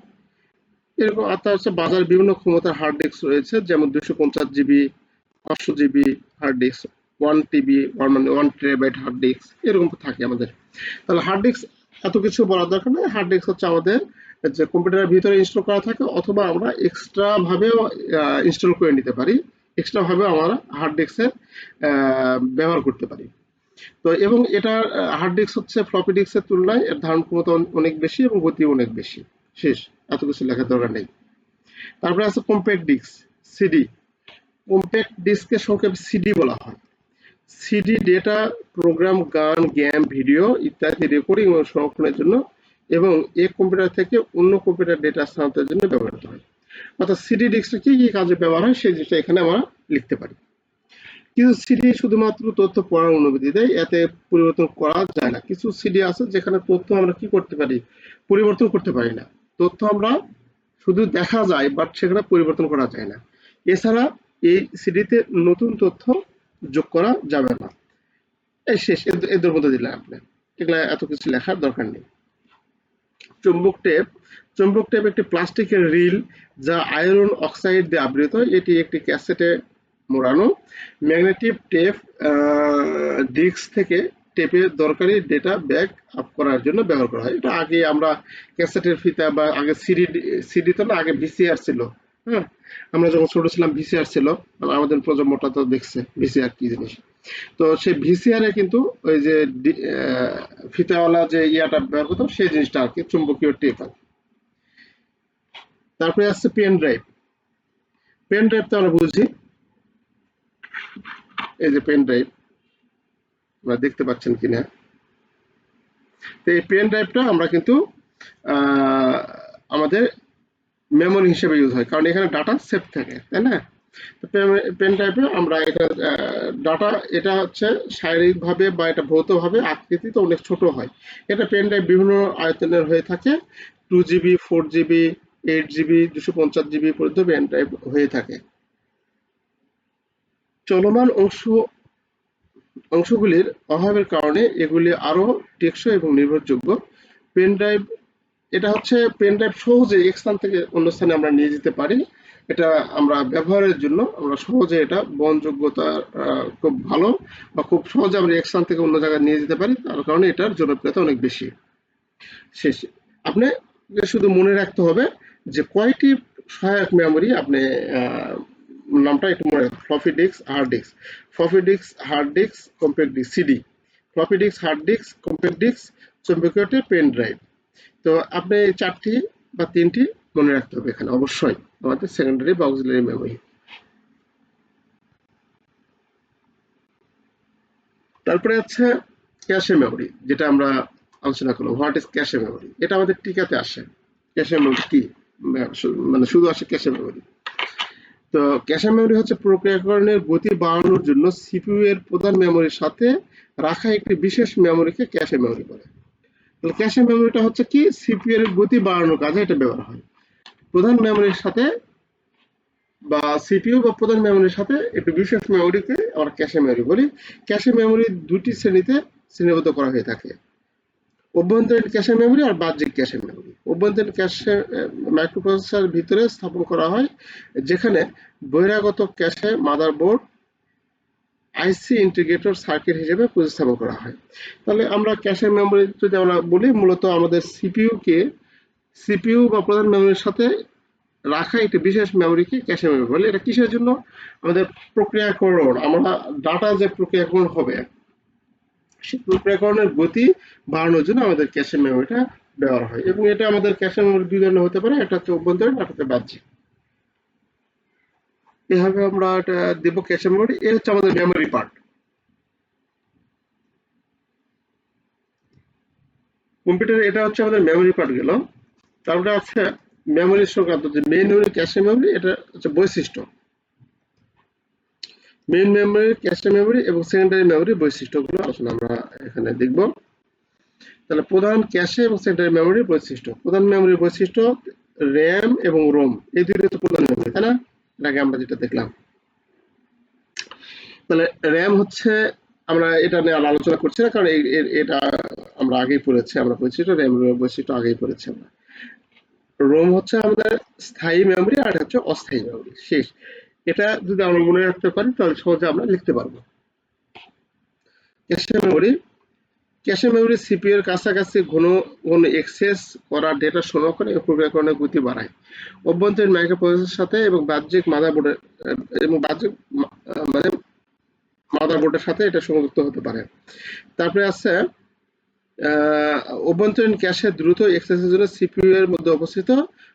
এরকম অর্থাৎ হচ্ছে বাজারে বিভিন্ন ক্ষমতার হার্ড ডিস্ক রয়েছে, যেমন 250 GB, 500 GB hard disk, 1 TB, মানে 1 টেরাবাইট হার্ড ডিস্ক, এরকম থাকে আমাদের। তাহলে হার্ড ডিস্ক এত কিছু বলার দরকার নেই। হার্ড ডিস্ক হচ্ছে আমাদের যে কম্পিউটারের ভিতরে ইনস্টল করা থাকে, অথবা আমরা এক্সট্রা ভাবেও ইনস্টল করে নিতে পারি, এক্সট্রা ভাবে আমরা হার্ড ডিস্কের ব্যবহার করতে পারি। তো এবং এটা হার্ড ডিস্ক হচ্ছে ফ্লপি ডিস্কের তুলনায় এর ধারণ ক্ষমতা অনেক বেশি এবং গতি অনেক বেশি, শেষ, এত কিছু লেখার দরকার নেই। তারপরে আছে কম্প্যাক্ট ডিস্ক, সিডি। কম্প্যাক্ট ডিস্কের সংক্ষেপে সিডি বলা হয়। সিডি ডেটা, প্রোগ্রাম, গান, গেম, ভিডিও ইত্যাদি রেকর্ডিং ও সংরক্ষণের জন্য এবং এক কম্পিউটার থেকে অন্য কম্পিউটার ডেটা স্থানান্তরের জন্য ব্যবহৃত হয়। অর্থাৎ সিডি ডিস্কটা কি কি কাজে ব্যবহার হয় সেই জিনিসটা এখানে আমরা লিখতে পারি। কিছু সিডি শুধুমাত্র তথ্য পড়ার অনুমতি দেয়, এতে পরিবর্তন করা যায় না। কিছু সিডি আছে যেখানে তথ্য আমরা কি করতে পারি, পরিবর্তন করতে পারি না, তথ্য আমরা শুধু দেখা যায় বাট সেখানে পরিবর্তন করা যায় না। এছাড়া এই সিডিতে নতুন তথ্য যোগ করা যাবে না। এই শেষ, এদের মধ্যে দিলেন আপনি, এগুলা এত কিছু লেখার দরকার নেই। চুম্বক টেপ, চুম্বক টেপ একটি প্লাস্টিকের রিল যা আয়রন অক্সাইড দিয়ে আবৃত। এটি একটি ক্যাসেটে মোড়ানো ম্যাগনেটিক টেপ ডিস্ক থেকে টেপে দরকারি ডেটা ব্যাক আপ করার জন্য ব্যবহার করা হয়। এটা আগে আমরা ক্যাসেটের ফিতা বা আগে সিডি, সিডি তো না, আগে ভিসিআর ছিল। হ্যাঁ, আমরা যখন ছোট ছিলাম ভিসিআর ছিল, আমাদের প্রজন্মটা তো দেখছে ভিসিআর কি জিনিস। তো সেই ভিসিআর এ কিন্তু ওই যে ফিতাওয়ালা যে ইয়াটা ব্যবহার করতাম সেই জিনিসটা আর কি, চুম্বকীয় টেপ আর কি। তারপরে আসছে পেন ড্রাইভ। পেন ড্রাইভ তো আমরা বুঝি, এই যে পেন ড্রাইভ আপনারা দেখতে পাচ্ছেন কিনা। তো এই পেন ড্রাইভটা আমরা কিন্তু আমাদের মেমোরি হিসেবে ইউজ হয়, কারণ এখানে ডাটা সেভ থাকে, তাই না? পেন ড্রাইভে আমরা এটা ডাটা, এটা হচ্ছে শারীরিকভাবে বা এটা ভৌতভাবে আকৃতি তো অনেক ছোট হয়। এটা পেন ড্রাইভ বিভিন্ন আয়তনের হয়ে থাকে, 2 GB, 4 GB, 8 GB, 250 GB পর্যন্ত পেন ড্রাইভ হয়ে থাকে। চলমান অংশগুলির অভাবের কারণে এগুলি আরো টেকসই এবং নির্ভরযোগ্য। পেন ড্রাইভ, এটা হচ্ছে পেন ড্রাইভ সহজে এক স্থান থেকে অন্য স্থানে আমরা নিয়ে যেতে পারি। এটা আমরা ব্যবহারের জন্য আমরা সহজে এটা বহনযোগ্যতা খুব ভালো, বা খুব সহজে আমরা এক স্থান থেকে অন্য জায়গায় নিয়ে যেতে পারি, তার কারণে এটার জনপ্রিয়তা অনেক বেশি। শেষ, আপনি শুধু মনে রাখতে হবে যে কয়টি সহায়ক মেমোরি আপনি নামটা একটু মনে রাখবেন। Floppy disk, hard disk, floppy disk, hard disk, compact disk, CD, floppy disk, hard disk, compact disk, চৌম্বকীয় পেন ড্রাইভ। তো আপনি 4টি বা 3টি মনে রাখতে হবে এখানে অবশ্যই আমাদের সেকেন্ডারি বা অক্সিলারি মেমোরি। তারপরে আছে ক্যাশে মেমোরি, যেটা আমরা আলোচনা করলাম। What is cache memory? এটা আমাদের টিকাতে আসে। ক্যাশে মেমোরি কি, মানে শুধু আসে ক্যাশে মেমোরি। তো ক্যাশে মেমোরি হচ্ছে প্রক্রিয়াকরণের গতি বাড়ানোর জন্য সিপিইউ এর প্রধান মেমোরির সাথে রাখা একটি বিশেষ মেমোরিকে ক্যাশে মেমোরি বলে। তাহলে ক্যাশে মেমোরিটা হচ্ছে কি, সিপিইউ এর গতি বাড়ানোর কাজে এটা ব্যবহার হয়। প্রধান মেমোরির সাথে বা সিপিইউ বা প্রধান মেমোরির সাথে একটি বিশেষ মেমোরিকে আমরা ক্যাশে মেমোরি বলি। ক্যাশে মেমোরি দুটি শ্রেণীতে শ্রেণীবদ্ধ করা হয়ে থাকে: অভ্যন্তরীণ ক্যাশে মেমোরি আর বাহ্যিক ক্যাশে মেমোরি। অভ্যন্তরীণ ক্যাশে মাইক্রোপ্রসেসর ভিতরে স্থাপন করা হয়, যেখানে বহিরাগত ক্যাশে মাদারবোর্ড আইসি ইন্টিগ্রেটর সার্কিট হিসেবে প্রতিস্থাপন করা হয়। তাহলে আমরা ক্যাশে মেমোরি যদি আমরা বলি, মূলত আমাদের সিপিইউ বা প্রধান মেমোরির সাথে রাখা একটি বিশেষ মেমোরিকে ক্যাশে মেমোরি বলে। এটা কিসের জন্য? আমাদের প্রক্রিয়াকরণ, আমরা ডাটা যে প্রক্রিয়াকরণ হবে সেই প্রক্রিয়াকরণের গতি বাড়ানোর জন্য আমাদের ক্যাশে মেমোরিটা ব্যবহার হয়। এবং এটা আমাদের ক্যাশে মেমোরি দুই ধরনের হতে পারে, একটা হচ্ছে অভ্যন্তরীণ, একটা হচ্ছে বাহ্যিক। এভাবে আমরা এটা দেব ক্যাশে মেমোরি। এ হচ্ছে আমাদের মেমোরি পার্ট। কম্পিউটারে এটা হচ্ছে আমাদের মেমোরি পার্ট গেল। তারপরে আছে মেমোরি সংক্রান্ত যে মেইন মেমোরি, ক্যাশে মেমোরি, এটা হচ্ছে বৈশিষ্ট্য। মেইন মেমোরি, ক্যাশে মেমোরি এবং সেকেন্ডারি মেমোরি বৈশিষ্ট্যগুলো আলোচনা আমরা এখানে দেখব। তাহলে প্রধান ক্যাশে এবং সেকেন্ডারি মেমোরির বৈশিষ্ট্য। প্রধান মেমোরির বৈশিষ্ট্য র্যাম এবং রোম, এই দুটো হচ্ছে প্রধান মেমোরি, তাই না? এর আগে আমরা যেটা দেখলাম। তাহলে র্যাম হচ্ছে, আমরা এটা নিয়ে আলোচনা করছি না, কারণ এটা আমরা আগেই পড়েছি, আমরা বৈশিষ্ট্য র্যাম বৈশিষ্ট্য আগেই পড়েছি আমরা। রোম হচ্ছে আমাদের স্থায়ী মেমোরি, আর এটা হচ্ছে অস্থায়ী মেমোরি। শেষ, এটা যদি আমরা মনে রাখতে পারি তাহলে সহজে আমরা লিখতে পারবো। ক্যাশে মেমোরি, ক্যাশে মেমোরি সিপিইউ এর কাছাকাছি ঘন ঘন অ্যাক্সেস করা ডেটা সংরক্ষণ এবং প্রক্রিয়াকরণের গতি বাড়ায়। অভ্যন্তরীণ মাইক্রোপ্রসেসরের সাথে এবং বাহ্যিক মাদারবোর্ডের মানে মাদারবোর্ডের সাথে এটা সংযুক্ত হতে পারে। তারপরে আছে অভ্যন্তরীণ ক্যাশে দ্রুত অ্যাক্সেসের জন্য সিপিইউ এর মধ্যে অবস্থিত,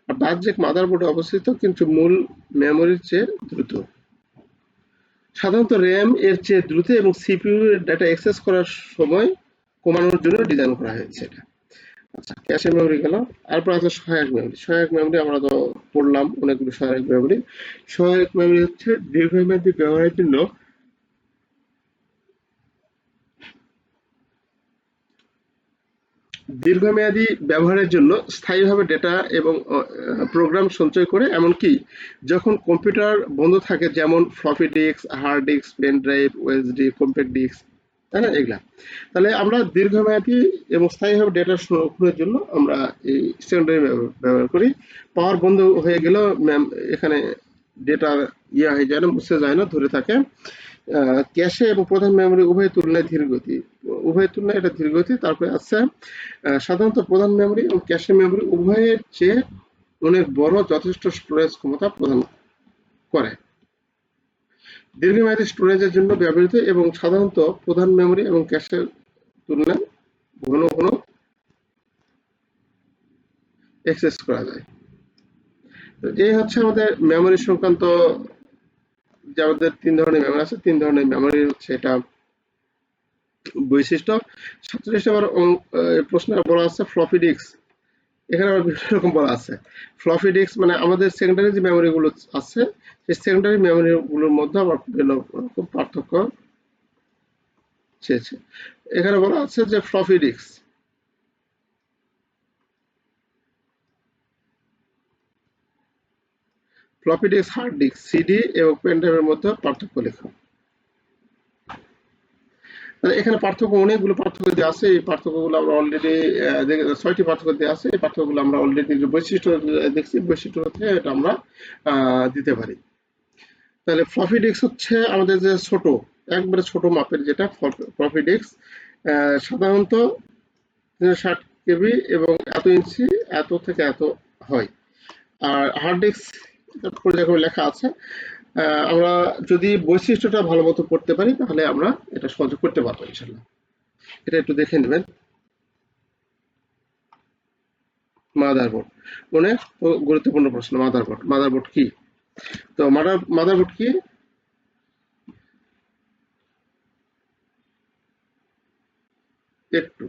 আর বাহ্যিক মাদারবোর্ডে অবস্থিত কিন্তু মূল মেমোরির চেয়ে দ্রুত। সাধারণত র্যাম এর চেয়ে দ্রুত এবং সিপিইউ এর ডেটা অ্যাক্সেস করার সময় কমানোর জন্য ডিজাইন করা হয়েছে এটা। আচ্ছা, ক্যাশে মেমোরি গেল। তারপর আছে সহায়ক মেমোরি। সহায়ক মেমোরি আমরা তো পড়লাম অনেকগুলো সহায়ক মেমোরি। সহায়ক মেমোরি হচ্ছে দীর্ঘমেয়াদী ব্যবহারের জন্য স্থায়ীভাবে ডেটা এবং প্রোগ্রাম সঞ্চয় করে, এমনকি যখন কম্পিউটার বন্ধ থাকে, যেমন floppy disk, hard disk, pen drive, OSD, compact disk, তাই না, এগুলা। তাহলে আমরা দীর্ঘমেয়াদী এবং স্থায়ীভাবে ডেটা সংরক্ষণের জন্য আমরা এই সেকেন্ডারি ব্যবহার করি। পাওয়ার বন্ধ হয়ে গেলেও এখানে ডেটা হয়ে যায় না, মুছে যায় না, ধরে থাকে। ক্যাশে এবং প্রধান মেমোরি উভয় তুলনায় ধীরগতি, এটা ধীরগতি। তারপরে আছে সাধারণত প্রধান মেমোরি এবং ক্যাশে মেমোরি উভয়ের চেয়ে অনেক বড় যথেষ্ট স্টোরেজ ক্ষমতা প্রদান করে। দীর্ঘমেয়াদী স্টোরেজের জন্য ব্যবহৃত এবং সাধারণত প্রধান মেমোরি এবং ক্যাশের তুলনায় ঘন ঘন অ্যাক্সেস করা যায়। এই হচ্ছে আমাদের মেমোরি সংক্রান্ত, যে আমাদের 3 ধরনের মেমোরি আছে, 3 ধরনের মেমোরি হচ্ছে এটা বৈশিষ্ট্য। 47 নম্বর প্রশ্নে বলা আছে ফ্লপি ডিস্ক। এখানে আবার বিভিন্ন রকম বলা আছে। ফ্লপি ডিস্ক মানে আমাদের সেকেন্ডারি যে মেমোরি গুলো আছে, সেই সেকেন্ডারি মেমোরি গুলোর মধ্যে আবার বিভিন্ন রকম পার্থক্য চেয়েছে। এখানে বলা আছে যে floppy disk floppy disk, hard disk, CD এবং পেন ড্রাইভের মধ্যে পার্থক্য লেখো। এখানে পার্থক্য, অনেকগুলো পার্থক্য দেওয়া আছে। এই পার্থক্যগুলো আমরা অলরেডি 6টি পার্থক্য দেওয়া আছে। এই পার্থক্যগুলো আমরা অলরেডি বৈশিষ্ট্য দেখছি, বৈশিষ্ট্য থেকে এটা আমরা দিতে পারি। তাহলে ফ্লপি ডিস্ক হচ্ছে আমাদের যে ছোট, একবারে ছোট মাপের যেটা ফ্লপি ডিস্ক, সাধারণত 360 কেবি এবং এত ইঞ্চি, এত থেকে এত হয়। আর হার্ড ডিস্ক যেরকম লেখা আছে, আমরা যদি বৈশিষ্ট্যটা ভালো মতো পড়তে পারি তাহলে আমরা এটা সহজে করতে পারবো ইনশাল্লাহ। এটা একটু দেখে নেবেন। মাদারবোর্ড অনেক গুরুত্বপূর্ণ প্রশ্ন। মাদারবোর্ড, মাদারবোর্ড কি? তো মাদারবোর্ড কি? একটু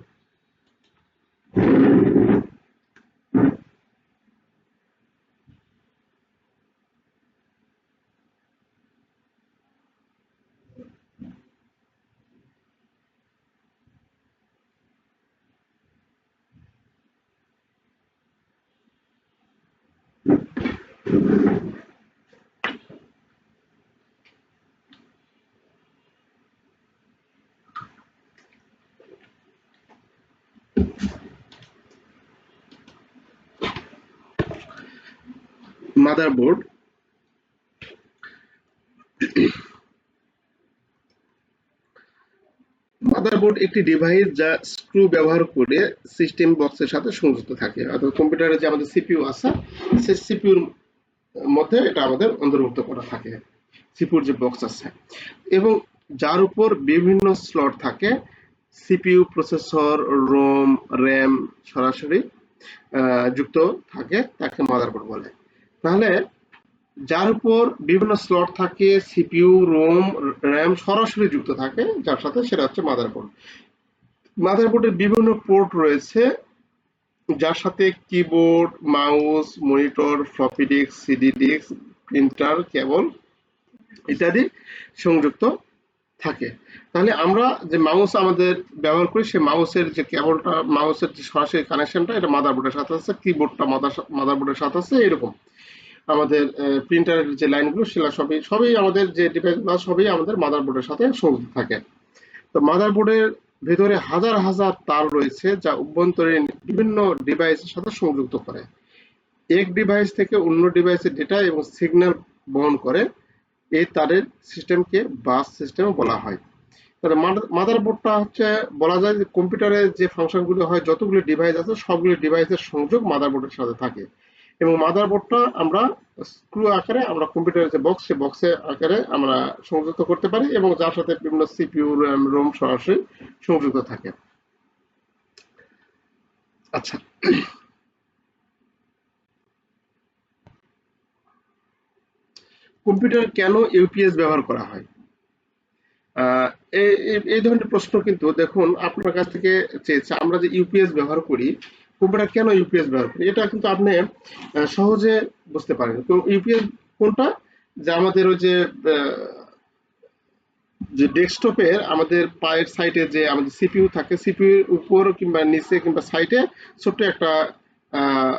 মাদারবোর্ড মাদারবোর্ড একটি ডিভাইস যা স্ক্রু ব্যবহার করে সিস্টেম বক্সের সাথে সংযুক্ত থাকে। অর্থাৎ কম্পিউটারে যে আমাদের সিপিইউ আছে, সেই সিপিইউর মধ্যে এটা আমাদের অন্তর্ভুক্ত করা থাকে, সিপিইউর যে বক্স আছে, এবং যার উপর বিভিন্ন স্লট থাকে। সিপিইউ, প্রসেসর, রোম, র্যাম সরাসরি যুক্ত থাকে, তাকে মাদারবোর্ড বলে। তাহলে যার উপর বিভিন্ন স্লট থাকে, সিপিইউ, রোম, র্যাম সরাসরি যুক্ত থাকে যার সাথে, সেটা হচ্ছে মাদারবোর্ড। মাদারবোর্ডের বিভিন্ন পোর্ট রয়েছে যার সাথে keyboard, mouse, monitor, floppy disk, CD disk, printer, cable ইত্যাদি সংযুক্ত থাকে। তাহলে আমরা যে মাউস আমাদের ব্যবহার করি, সেই মাউসের যে কেবলটা, মাউসের যে সরাসরি কানেকশনটা, এটা মাদারবোর্ডের সাথে আছে, কিবোর্ডটা মাদারবোর্ডের সাথে আছে, এরকম আমাদের প্রিন্টারের যে লাইনগুলো, সেগুলো সবই সবই আমাদের যে ডিভাইসগুলো সবই আমাদের মাদারবোর্ডের সাথে সংযুক্ত থাকে। তো মাদারবোর্ডের ভেতরে হাজার হাজার তার রয়েছে যা অভ্যন্তরীণ বিভিন্ন ডিভাইসের সাথে সংযুক্ত করে। এক ডিভাইস থেকে অন্য ডিভাইসের ডেটা এবং সিগন্যাল বহন করে। এই তারের সিস্টেমকে বাস সিস্টেম বলা হয়। তাহলে মাদারবোর্ডটা হচ্ছে, বলা যায় যে কম্পিউটারের যে ফাংশনগুলো হয়, যতগুলো ডিভাইস আছে সবগুলো ডিভাইসের সংযোগ মাদারবোর্ডের সাথে থাকে। এবং মাদারবোর্ডটা আমরা স্ক্রু আকারে, আমরা কম্পিউটারের যে বক্স, সেই বক্সের আকারে আমরা সংযুক্ত করতে পারি, এবং যার সাথে বিভিন্ন সিপিইউ, র্যাম, রোম সরাসরি সংযুক্ত থাকে। আচ্ছা, কম্পিউটার কেন ইউপিএস ব্যবহার করা হয়? আহ, এই ধরনের প্রশ্ন কিন্তু দেখুন আপনার কাছ থেকে চেয়েছে। আমরা যে ইউপিএস ব্যবহার করি, কম্পিউটার কেন ইউপিএস ব্যবহার করি, এটা কিন্তু আপনি সহজে বুঝতে পারেন। তো ইউপিএস কোনটা? যে আমাদের ওই যে যে ডেস্কটপের আমাদের পায়ের সাইডে যে আমাদের সিপিইউ থাকে, সিপিইউর উপর কিংবা নিচে কিংবা সাইডে ছোট্ট একটা আহ,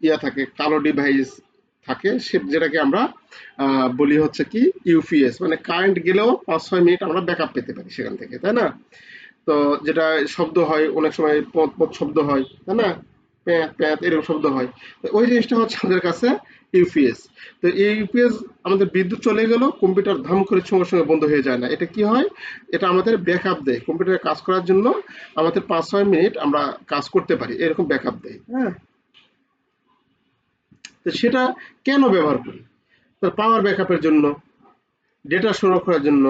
ইয়া থাকে, কালো ডিভাইস থাকে, যেটাকে আমরা বলি হচ্ছে কি ইউপিএস। মানে কারেন্ট গেলেও 5-6 মিনিট আমরা ব্যাকআপ পেতে পারি সেখান থেকে, তাই না? তো যেটা শব্দ হয় অনেক সময়, পথ পথ শব্দ হয়, তাই না? প্যাঁত প্যাঁত এরকম শব্দ হয়। তো ওই জিনিসটা হচ্ছে আমাদের কাছে ইউপিএস। তো এই ইউপিএস, আমাদের বিদ্যুৎ চলে গেল, কম্পিউটার ধাম করে সঙ্গে সঙ্গে বন্ধ হয়ে যায় না। এটা কি হয়? এটা আমাদের ব্যাকআপ দেয়। কম্পিউটারে কাজ করার জন্য আমাদের 5-6 মিনিট আমরা কাজ করতে পারি, এরকম ব্যাকআপ দেয়। হ্যাঁ, তো সেটা কেন ব্যবহার করি? তার পাওয়ার ব্যাকআপের জন্য, ডেটা সংরক্ষণের জন্য।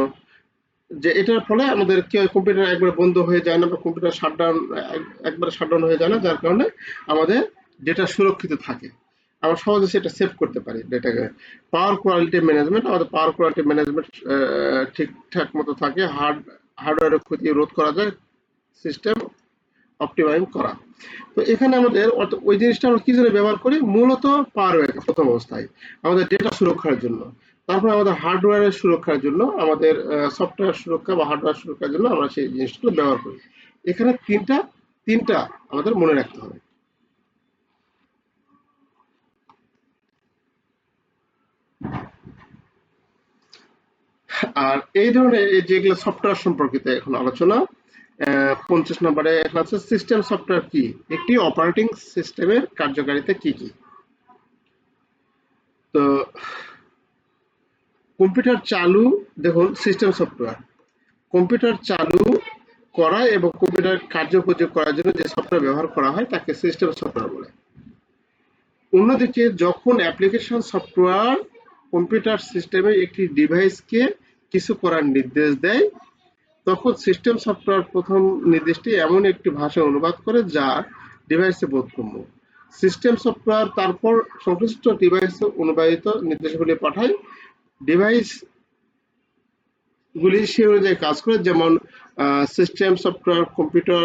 যে এটার ফলে আমাদের কি হয়, কম্পিউটার একবার বন্ধ হয়ে যায় না, বা কম্পিউটার শাটডাউন, একবারে শাটডাউন হয়ে যায় না, যার কারণে আমাদের ডেটা সুরক্ষিত থাকে। আমরা সহজে সেটা সেভ করতে পারি ডেটাকে। পাওয়ার কোয়ালিটি ম্যানেজমেন্ট, আমাদের পাওয়ার কোয়ালিটি ম্যানেজমেন্ট ঠিকঠাক মতো থাকে। হার্ডওয়্যারের ক্ষতি রোধ করা যায়, সিস্টেম অপটিমাইজ করা। তো এখানে আমাদের ওই জিনিসটা আমরা কি জন্য ব্যবহার করি? মূলত পাওয়ার ব্যাকআপ প্রথম অবস্থায়, আমাদের ডেটা সুরক্ষার জন্য। তারপরে আমাদের হার্ডওয়্যারের সুরক্ষার জন্য, আমাদের সফটওয়্যার সুরক্ষা বা হার্ডওয়্যার সুরক্ষার জন্য আমরা সেই জিনিসগুলো ব্যবহার করি। এখানে তিনটা তিনটা আমাদের মনে রাখতে হবে। আর এই ধরনের এই যেগুলো সফটওয়্যার সম্পর্কিত এখন আলোচনা 50 নম্বরে এখন আছে সিস্টেম সফটওয়্যার কি, একটি অপারেটিং সিস্টেমের কার্যকারিতা কি কি। তো কম্পিউটার চালু, দেখুন সিস্টেম সফটওয়্যার কম্পিউটার চালু করা এবং কম্পিউটার কার্যকর করার জন্য যে সফটওয়্যার ব্যবহার করা হয় তাকে সিস্টেম সফটওয়্যার বলে। অন্যদিকে যখন অ্যাপ্লিকেশন সফটওয়্যার কম্পিউটার সিস্টেমে একটি ডিভাইসকে কিছু করার নির্দেশ দেয়, তখন সিস্টেম সফটওয়্যার প্রথম নির্দেশটি এমন একটি ভাষায় অনুবাদ করে যা ডিভাইসে বোধগম্য। সিস্টেম সফটওয়্যার তারপর সংশ্লিষ্ট ডিভাইসে অনুবাদিত নির্দেশাবলী পাঠায়। ডিভাইস গুলি সে অনুযায়ী কাজ করে, যেমন system software computer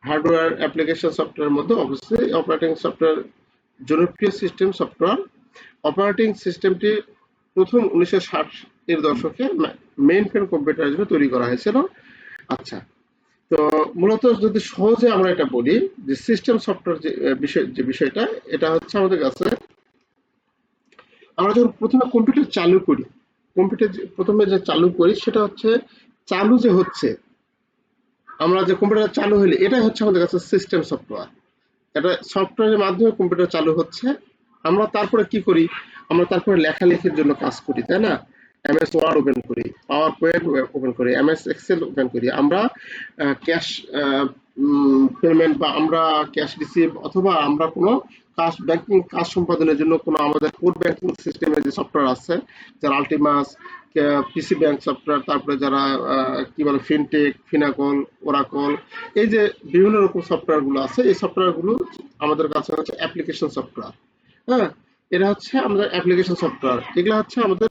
hardware application সফটওয়্যারের মধ্যে অবশ্যই অপারেটিং সফটওয়্যার জনপ্রিয় সিস্টেম সফটওয়্যার। অপারেটিং সিস্টেমটি প্রথম 1960 এর দশকে মেইন ফ্রেম কম্পিউটারের জন্য তৈরি করা হয়েছিল। আচ্ছা, তো মূলত যদি সহজে আমরা এটা বলি যে সিস্টেম সফটওয়্যার যে বিষয়টা, এটা হচ্ছে আমাদের কাছে আমরা যখন প্রথমে কম্পিউটার চালু করি, কম্পিউটার প্রথমে যে চালু করি সেটা হচ্ছে চালু যে হচ্ছে, আমরা যে কম্পিউটার চালু হলে এটাই হচ্ছে আমাদের কাছে সিস্টেম সফটওয়্যার। এটা সফটওয়্যারের মাধ্যমে কম্পিউটার চালু হচ্ছে। আমরা তারপরে কি করি, আমরা তারপরে লেখালেখির জন্য কাজ করি, তাই না? এমএস ওয়ার্ড ওপেন করি, পাওয়ার পয়েন্ট ওপেন করি, এমএস এক্সেল ওপেন করি, আমরা ক্যাশ পেমেন্ট বা আমরা ক্যাশ রিসিভ অথবা আমরা কোনো কাজ ব্যাংকিং কাজ সম্পাদনের জন্য কোনো আমাদের কোর ব্যাংকিং সিস্টেমের যে সফটওয়্যার আছে, যারা আলটিমাস, পিসি ব্যাংক সফটওয়্যার, তারপরে যারা কি বলে ফিনটেক, ফিনাকল, ওরাকল, এই যে বিভিন্ন রকম সফটওয়্যার গুলো আছে, এই সফটওয়্যার গুলো আমাদের কাছে হচ্ছে অ্যাপ্লিকেশন সফটওয়্যার। হ্যাঁ, এটা হচ্ছে আমাদের অ্যাপ্লিকেশন সফটওয়্যার। এগুলো হচ্ছে আমাদের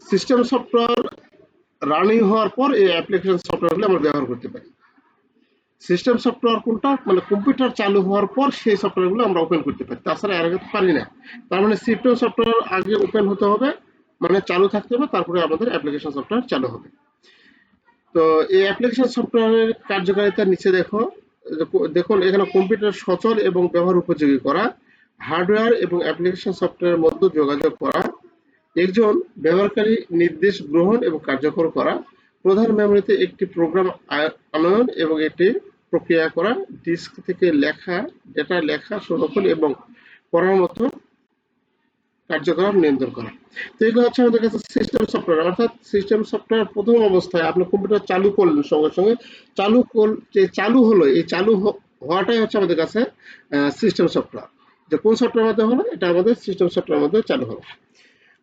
সিস্টেম সফটওয়্যার রানিং হওয়ার পর এই অ্যাপ্লিকেশন সফটওয়্যারগুলো আমরা ব্যবহার করতে পারি। সিস্টেম সফটওয়্যার কোনটা, মানে কম্পিউটার চালু হওয়ার পর সেই সফটওয়্যারগুলো আমরা ওপেন করতে পারি, তাছাড়া এর আগে পারি না। তার মানে সিস্টেম সফটওয়্যার আগে ওপেন হতে হবে, মানে চালু থাকতে হবে, তারপরে আমাদের অ্যাপ্লিকেশন সফটওয়্যার চালু হবে। তো এই অ্যাপ্লিকেশন সফটওয়্যারের কার্যকারিতার নিচে দেখুন এখানে কম্পিউটার সচল এবং ব্যবহার উপযোগী করা, হার্ডওয়্যার এবং অ্যাপ্লিকেশন সফটওয়্যারের মধ্যে যোগাযোগ করা, একজন ব্যবহারকারী নির্দেশ গ্রহণ এবং কার্যকর করা, প্রধান মেমোরিতে একটি প্রোগ্রাম আনয়ন এবং এটি প্রক্রিয়া করা, ডিস্ক থেকে লেখা ডেটা লেখা, সংরক্ষণ এবং পড়ার মতো কার্যক্রম নিয়ন্ত্রণ করা। তো এগুলো হচ্ছে আমাদের কাছে সিস্টেম সফটওয়্যার। অর্থাৎ সিস্টেম সফটওয়্যার প্রথম অবস্থায় আপনি কম্পিউটার চালু করলেন, সঙ্গে সঙ্গে যে চালু হলো, এই চালু হওয়াটাই হচ্ছে আমাদের কাছে সিস্টেম সফটওয়্যার। যে কোন সফটওয়্যার মধ্যে হলো, এটা আমাদের সিস্টেম সফটওয়্যার মধ্যে চালু হলো।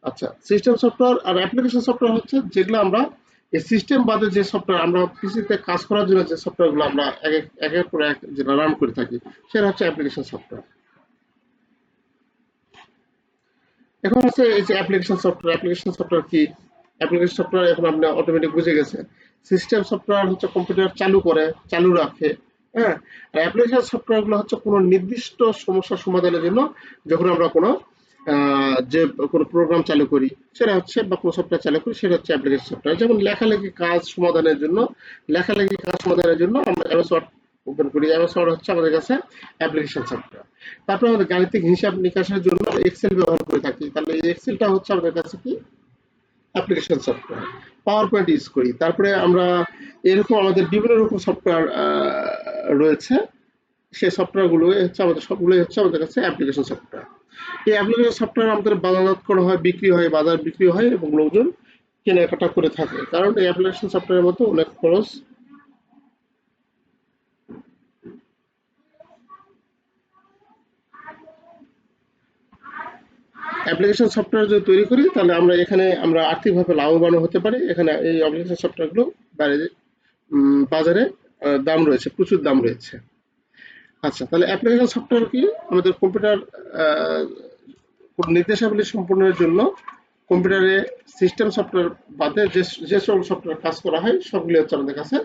আচ্ছা, সিস্টেম সফটওয়্যার আর অ্যাপ্লিকেশন সফটওয়্যার হচ্ছে যেগুলো আমরা এই সিস্টেম বাদে যে সফটওয়্যার আমরা পিসিতে কাজ করার জন্য যে সফটওয়্যারগুলো আমরা একের পর এক যেটা রান করে থাকি, সেটা হচ্ছে অ্যাপ্লিকেশন সফটওয়্যার। এখন হচ্ছে এই যে অ্যাপ্লিকেশন সফটওয়্যার, অ্যাপ্লিকেশন সফটওয়্যার কি? অ্যাপ্লিকেশন সফটওয়্যার এখন আপনি অটোমেটিক বুঝে গেছেন। সিস্টেম সফটওয়্যার হচ্ছে কম্পিউটার চালু করে, চালু রাখে। হ্যাঁ, আর অ্যাপ্লিকেশন সফটওয়্যার গুলো হচ্ছে কোনো নির্দিষ্ট সমস্যা সমাধানের জন্য যখন আমরা কোনো যে কোনো প্রোগ্রাম চালু করি সেটা হচ্ছে, বা কোনো সফটওয়্যার চালু করি সেটা হচ্ছে অ্যাপ্লিকেশন সফটওয়্যার। যেমন লেখালেখি কাজ সমাধানের জন্য, আমরা এমএস ওয়ার্ড ওপেন করি, এমএস ওয়ার্ড হচ্ছে আমাদের কাছে অ্যাপ্লিকেশন সফটওয়্যার। তারপরে আমাদের গাণিতিক হিসাব নিকাশের জন্য এক্সেল ব্যবহার করে থাকি, তাহলে এই এক্সেলটা হচ্ছে আমাদের কাছে কি application software. Power point use করি, তারপরে আমরা এরকম আমাদের বিভিন্ন রকম সফটওয়্যার রয়েছে, সেই সফটওয়্যার গুলো হচ্ছে আমাদের সবগুলোই হচ্ছে আমাদের কাছে অ্যাপ্লিকেশন সফটওয়্যার। এই অ্যাপ্লিকেশন সফটওয়্যার আমাদের বাজারজাত করা হয়, বিক্রি হয়, বাজার বিক্রি হয় এবং লোকজন কেনাকাটা করে থাকে, কারণ এই অ্যাপ্লিকেশন সফটওয়্যারের মতো অনেক খরচ। অ্যাপ্লিকেশন সফটওয়্যার যদি তৈরি করি তাহলে আমরা এখানে আমরা আর্থিকভাবে লাভবান হতে পারি। এখানে এই অ্যাপ্লিকেশন সফটওয়্যারগুলো বাইরে বাজারে দাম রয়েছে, প্রচুর দাম রয়েছে। আচ্ছা, তাহলে অ্যাপ্লিকেশন সফটওয়্যার কি? আমাদের কম্পিউটার কোন নির্দেশাবলী সম্পূর্ণের জন্য কম্পিউটারে সিস্টেম সফটওয়্যার বাদে যে সব সফটওয়্যার কাজ করা হয় সবগুলো হচ্ছে আমাদের কাছে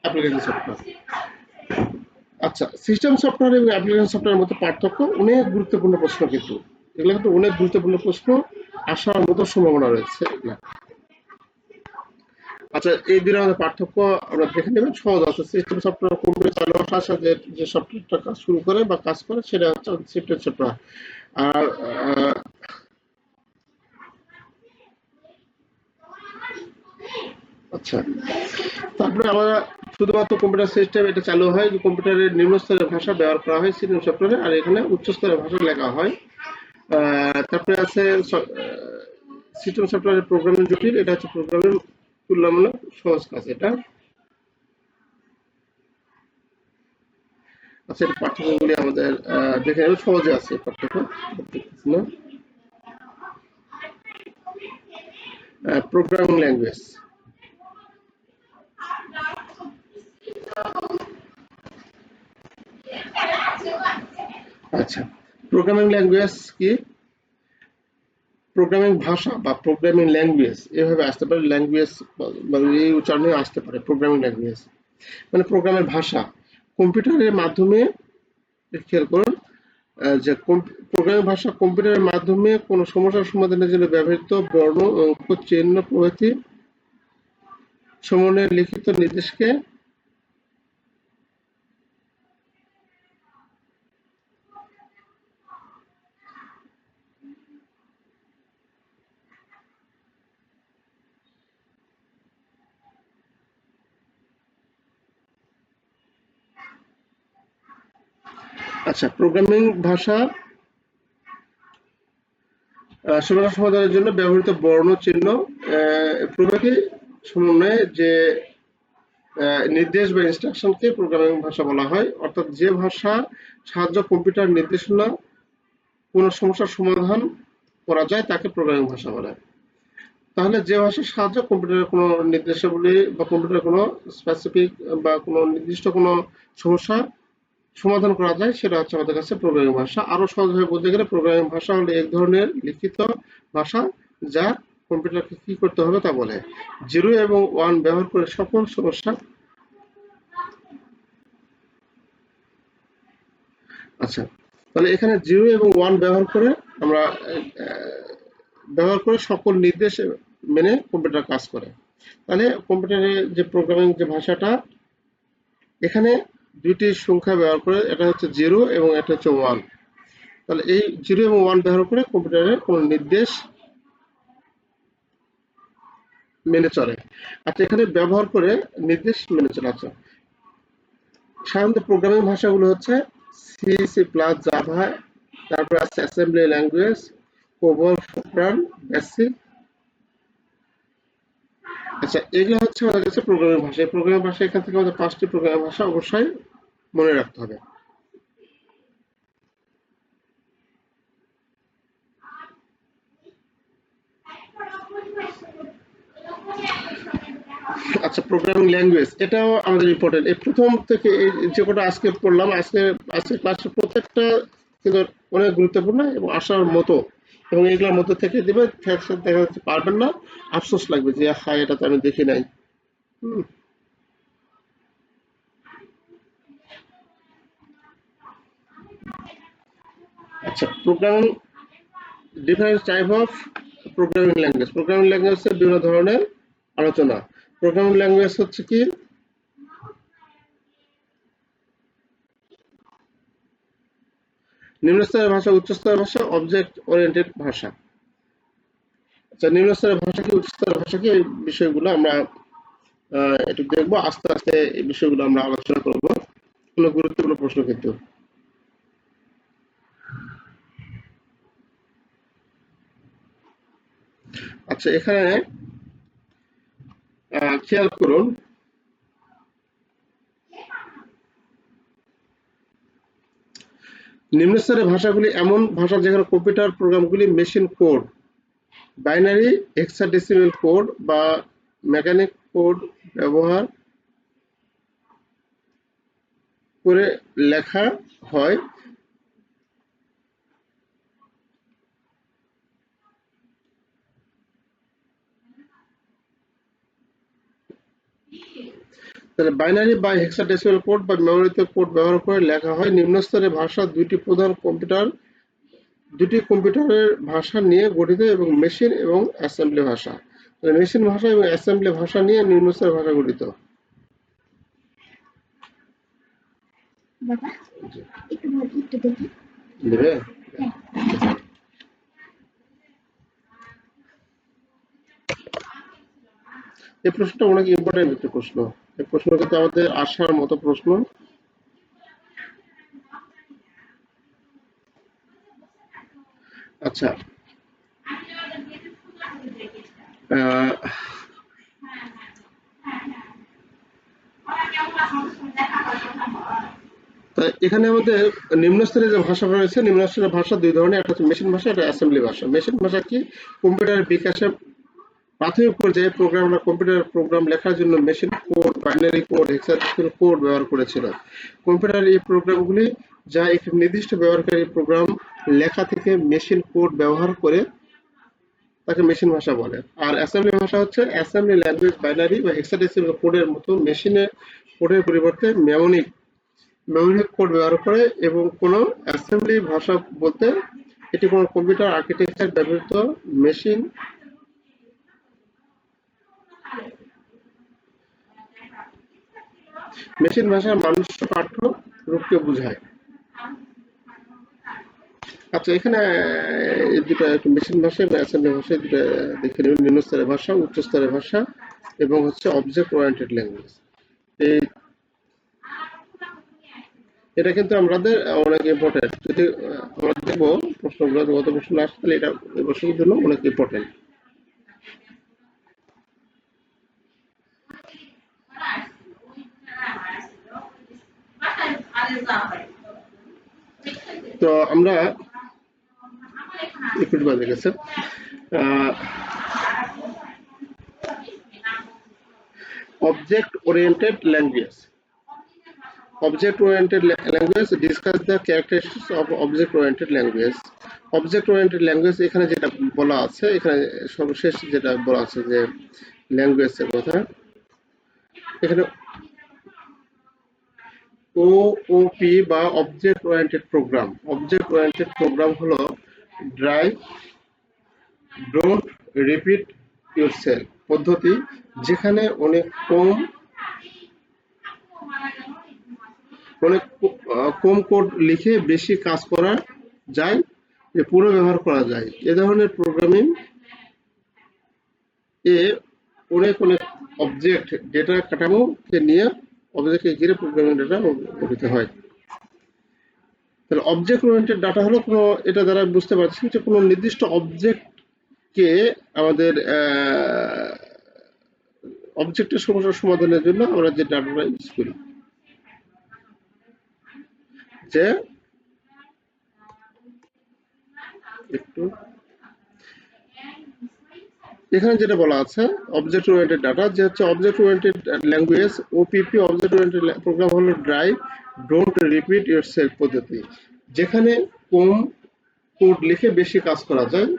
অ্যাপ্লিকেশন সফটওয়্যার। আচ্ছা, সিস্টেম সফটওয়্যার এবং অ্যাপ্লিকেশন সফটওয়্যারের মধ্যে পার্থক্য অনেক গুরুত্বপূর্ণ প্রশ্ন, কিন্তু এগুলো কিন্তু অনেক গুরুত্বপূর্ণ প্রশ্ন আসার মতো সম্ভাবনা রয়েছে এগুলা। আচ্ছা, এই দুটো আমাদের পার্থক্য আমরা দেখে নেবেন, সহজ আছে। সিস্টেম সফটওয়্যার কম্পিউটার চালু হওয়ার সাথে সাথে যে সফটওয়্যারটা কাজ শুরু করে বা কাজ করে সেটা হচ্ছে সিস্টেম সফটওয়্যার। আর আচ্ছা, তারপরে আমরা শুধুমাত্র কম্পিউটার সিস্টেম এটা চালু হয় যে কম্পিউটারের নিম্ন স্তরের ভাষা ব্যবহার করা হয় সিস্টেম সফটওয়্যারে, আর এখানে উচ্চ স্তরের ভাষা লেখা হয়। তারপরে আছে সিস্টেম সফটওয়্যারের প্রোগ্রামিং জটিল, এটা হচ্ছে প্রোগ্রামিং তুলনামূলক সহজ কাজ এটা। আচ্ছা, এই পাঠ্যক্রমগুলি আমাদের দেখে নেব, সহজে আছে পাঠ্যক্রম, দেখতেছি না। Programming language. আচ্ছা, প্রোগ্রামিং ল্যাঙ্গুয়েজ কি? প্রোগ্রামিং ভাষা বা প্রোগ্রামিং ল্যাঙ্গুয়েজ এভাবে আসতে পারে, ল্যাঙ্গুয়েজ মানে এই উচ্চারণে আসতে পারে প্রোগ্রামিং ল্যাঙ্গুয়েজ মানে প্রোগ্রামের ভাষা। কম্পিউটারের মাধ্যমে, খেয়াল করুন, যে প্রোগ্রামিং ভাষা কম্পিউটারের মাধ্যমে কোনো সমস্যার সমাধানের জন্য ব্যবহৃত বর্ণ, অঙ্ক, চিহ্ন প্রভৃতি সমন্বয়ে লিখিত নির্দেশকে। আচ্ছা, প্রোগ্রামিং ভাষা সমস্যা সমাধানের জন্য ব্যবহৃত বর্ণ, চিহ্ন প্রভৃতি সমন্বয়ে যে নির্দেশ বা ইনস্ট্রাকশনকে প্রোগ্রামিং ভাষা বলা হয়। অর্থাৎ যে ভাষা সাহায্য কম্পিউটার নির্দেশনা কোনো সমস্যার সমাধান করা যায় তাকে প্রোগ্রামিং ভাষা বলে। তাহলে যে ভাষার সাহায্যে কম্পিউটারের কোনো নির্দেশাবলী বা কম্পিউটারের কোনো স্পেসিফিক বা কোনো নির্দিষ্ট কোনো সমস্যা সমাধান করা যায় সেটা হচ্ছে আমাদের কাছে প্রোগ্রামিং ভাষা। আরো সহজভাবে বলতে গেলে প্রোগ্রামিং ভাষা হলো এক ধরনের লিখিত ভাষা যা কম্পিউটারকে কি করতে হবে তা বলে। 0 এবং 1 ব্যবহার করে সকল সমস্যা। আচ্ছা, তাহলে এখানে 0 এবং 1 আমরা ব্যবহার করে সকল নির্দেশ মেনে কম্পিউটার কাজ করে। তাহলে কম্পিউটারের যে প্রোগ্রামিং যে ভাষাটা, এখানে দুইটি সংখ্যা ব্যবহার করে, এটা হচ্ছে 0 এবং এটা হচ্ছে 1। তাহলে এই 0 এবং 1 ব্যবহার করে কম্পিউটারের কোনো নির্দেশ মেনে চলে। আচ্ছা, এখানে ব্যবহার করে নির্দেশ মেনে চলে। আচ্ছা, সাধারণত প্রোগ্রামিং ভাষাগুলো হচ্ছে সি, সি প্লাস, জাভা, তারপরে আছে assembly language, COBOL, Fortran, basic. আচ্ছা, এগুলো হচ্ছে আমাদের কাছে প্রোগ্রামিং ভাষা। এই প্রোগ্রামিং ভাষা, এখান থেকে আমাদের 5টি প্রোগ্রামিং ভাষা অবশ্যই মনে রাখতে হবে। আচ্ছা, প্রোগ্রামিং ল্যাঙ্গুয়েজ এটাও আমাদের ইম্পর্টেন্ট। এই প্রথম থেকে এই যে কটা আজকে পড়লাম, আজকে ক্লাসের প্রত্যেকটা কিন্তু অনেক গুরুত্বপূর্ণ এবং আসার মতো, এবং এগুলোর মধ্যে থেকে দিবে, দেখা যাচ্ছে পারবেন না, আফসোস লাগবে যে হ্যাঁ এটা তো আমি দেখি নাই। হুম। আচ্ছা, programming, different type of programming language. Programming ল্যাঙ্গুয়েজের বিভিন্ন ধরনের আলোচনা। প্রোগ্রামিং ল্যাঙ্গুয়েজ হচ্ছে কি? নিম্ন স্তরের ভাষা, উচ্চ স্তরের ভাষা, অবজেক্ট ওরিয়েন্টেড ভাষা। আচ্ছা, নিম্ন স্তরের ভাষা কি, উচ্চ স্তরের ভাষা কি, এই বিষয়গুলো আমরা একটু দেখবো আস্তে আস্তে। এই বিষয়গুলো আমরা আলোচনা করব, কোনো গুরুত্বপূর্ণ প্রশ্ন কিন্তু। আচ্ছা, এখানে খেয়াল করুন, নিম্ন স্তরের ভাষাগুলি এমন ভাষা যেখানে কম্পিউটার প্রোগ্রামগুলি machine code, binary, hexadecimal code বা মেকানিক কোড ব্যবহার করে লেখা হয়। তাহলে বাইনারি বা হেক্সাডেসিমেল কোড বা মেমোরিতে কোড ব্যবহার করে লেখা হয়। নিম্ন স্তরের ভাষা দুটি কম্পিউটারের ভাষা নিয়ে গঠিত এবং মেশিন এবং অ্যাসেম্বলি ভাষা। মেশিন ভাষা এবং অ্যাসেম্বলি ভাষা নিয়ে নিম্ন স্তরের ভাষা গঠিত। বাবা একটু একটু দেখি দেবে? এই প্রশ্নটা অনেক ইম্পর্টেন্ট একটা প্রশ্ন। এই প্রশ্ন কিন্তু আমাদের আসার মতো প্রশ্ন। আচ্ছা, আহ, তো এখানে আমাদের নিম্ন স্তরের যে ভাষা রয়েছে, নিম্ন স্তরের ভাষা দুই ধরনের, একটা হচ্ছে মেশিন ভাষা, একটা অ্যাসেম্বলি ভাষা। মেশিন ভাষা কি? কম্পিউটারের বিকাশে প্রাথমিক পর্যায়ে প্রোগ্রামরা কম্পিউটার প্রোগ্রাম লেখার জন্য machine code, binary code, hexadecimal code ব্যবহার করেছিল। কম্পিউটার এই প্রোগ্রামগুলি যা একটি নির্দিষ্ট ব্যবহারকারী প্রোগ্রাম লেখা থেকে মেশিন কোড ব্যবহার করে তাকে মেশিন ভাষা বলে। আর অ্যাসেম্বলি ভাষা হচ্ছে অ্যাসেম্বলি ল্যাঙ্গুয়েজ, বাইনারি বা হেক্সাডেসিমাল কোডের মতো মেশিনে কোডের পরিবর্তে মেমোনিক কোড ব্যবহার করে। এবং কোনো অ্যাসেম্বলি ভাষা বলতে এটি কোনো কম্পিউটার আর্কিটেকচার ব্যবহৃত মেশিন মেশিন ভাষার মানুষ পাঠ্য রূপকে বোঝায়। আচ্ছা, এখানে এই দুটো একটু মেশিন ভাষা এবং অ্যাসেম্বলি ভাষা এই দুটো দেখে নেবেন। নিম্ন স্তরের ভাষা, উচ্চ স্তরের ভাষা এবং হচ্ছে অবজেক্ট ওরিয়েন্টেড ল্যাঙ্গুয়েজ। এই এটা কিন্তু আমাদের অনেক ইম্পর্টেন্ট। যদি আমরা দেখবো প্রশ্নগুলো, গত প্রশ্ন আসছে, তাহলে এটা এই প্রশ্নের জন্য অনেক ইম্পর্টেন্ট। তো আমরা একটু বাজে গেছে। Object oriented language. Object oriented language discuss the characteristics of object oriented language. Object oriented language এখানে যেটা বলা আছে, এখানে সর্বশেষ যেটা বলা আছে যে ল্যাঙ্গুয়েজ এর কথা, এখানে ওওপি বা object oriented program. Object oriented program হলো ড্রাইভ, ডোন্ট রিপিট ইউরসেলফ পদ্ধতি, যেখানে অনেক কম কোড লিখে বেশি কাজ করা যায়, যে পুনর্ব্যবহার করা যায়। এ ধরনের প্রোগ্রামিং এ অনেক অবজেক্ট ডেটা কাঠামোকে নিয়ে অবজেক্টকে ঘিরে প্রোগ্রামিং ডেটা গঠিত হয়। তাহলে অবজেক্ট ওরিয়েন্টেড ডাটা হলো কোনো, এটা দ্বারা বুঝতে পারছি যে কোনো নির্দিষ্ট অবজেক্টকে আমাদের অবজেক্টের সমস্যার সমাধানের জন্য আমরা যে ডাটাটা ইউজ করি। যে একটু এখানে যেটা বলা আছে অবজেক্ট ওরিয়েন্টেড ডাটা, যে হচ্ছে object oriented language OOP, object oriented program হলো ড্রাইভ, ডোন্ট রিপিট ইউরসেলফ পদ্ধতি, যেখানে কম কোড লিখে বেশি কাজ করা যায়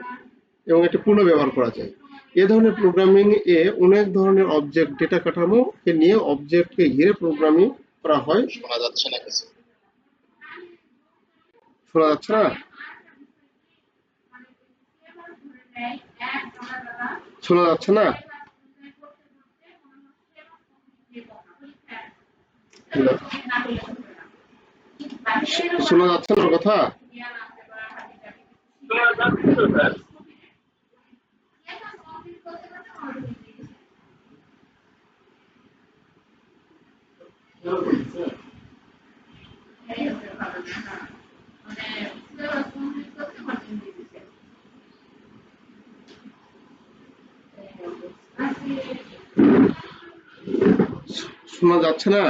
এবং এটা পুনর্ব্যবহার করা যায়। এ ধরনের প্রোগ্রামিং এ অনেক ধরনের অবজেক্ট ডেটা কাঠামোকে নিয়ে অবজেক্টকে ঘিরে প্রোগ্রামিং করা হয়। শোনা যাচ্ছে না কিছু? শোনা যাচ্ছে না? শোনা যাচ্ছে না? হ্যালো, শোনা যাচ্ছে না কথা? শোনা যাচ্ছে না?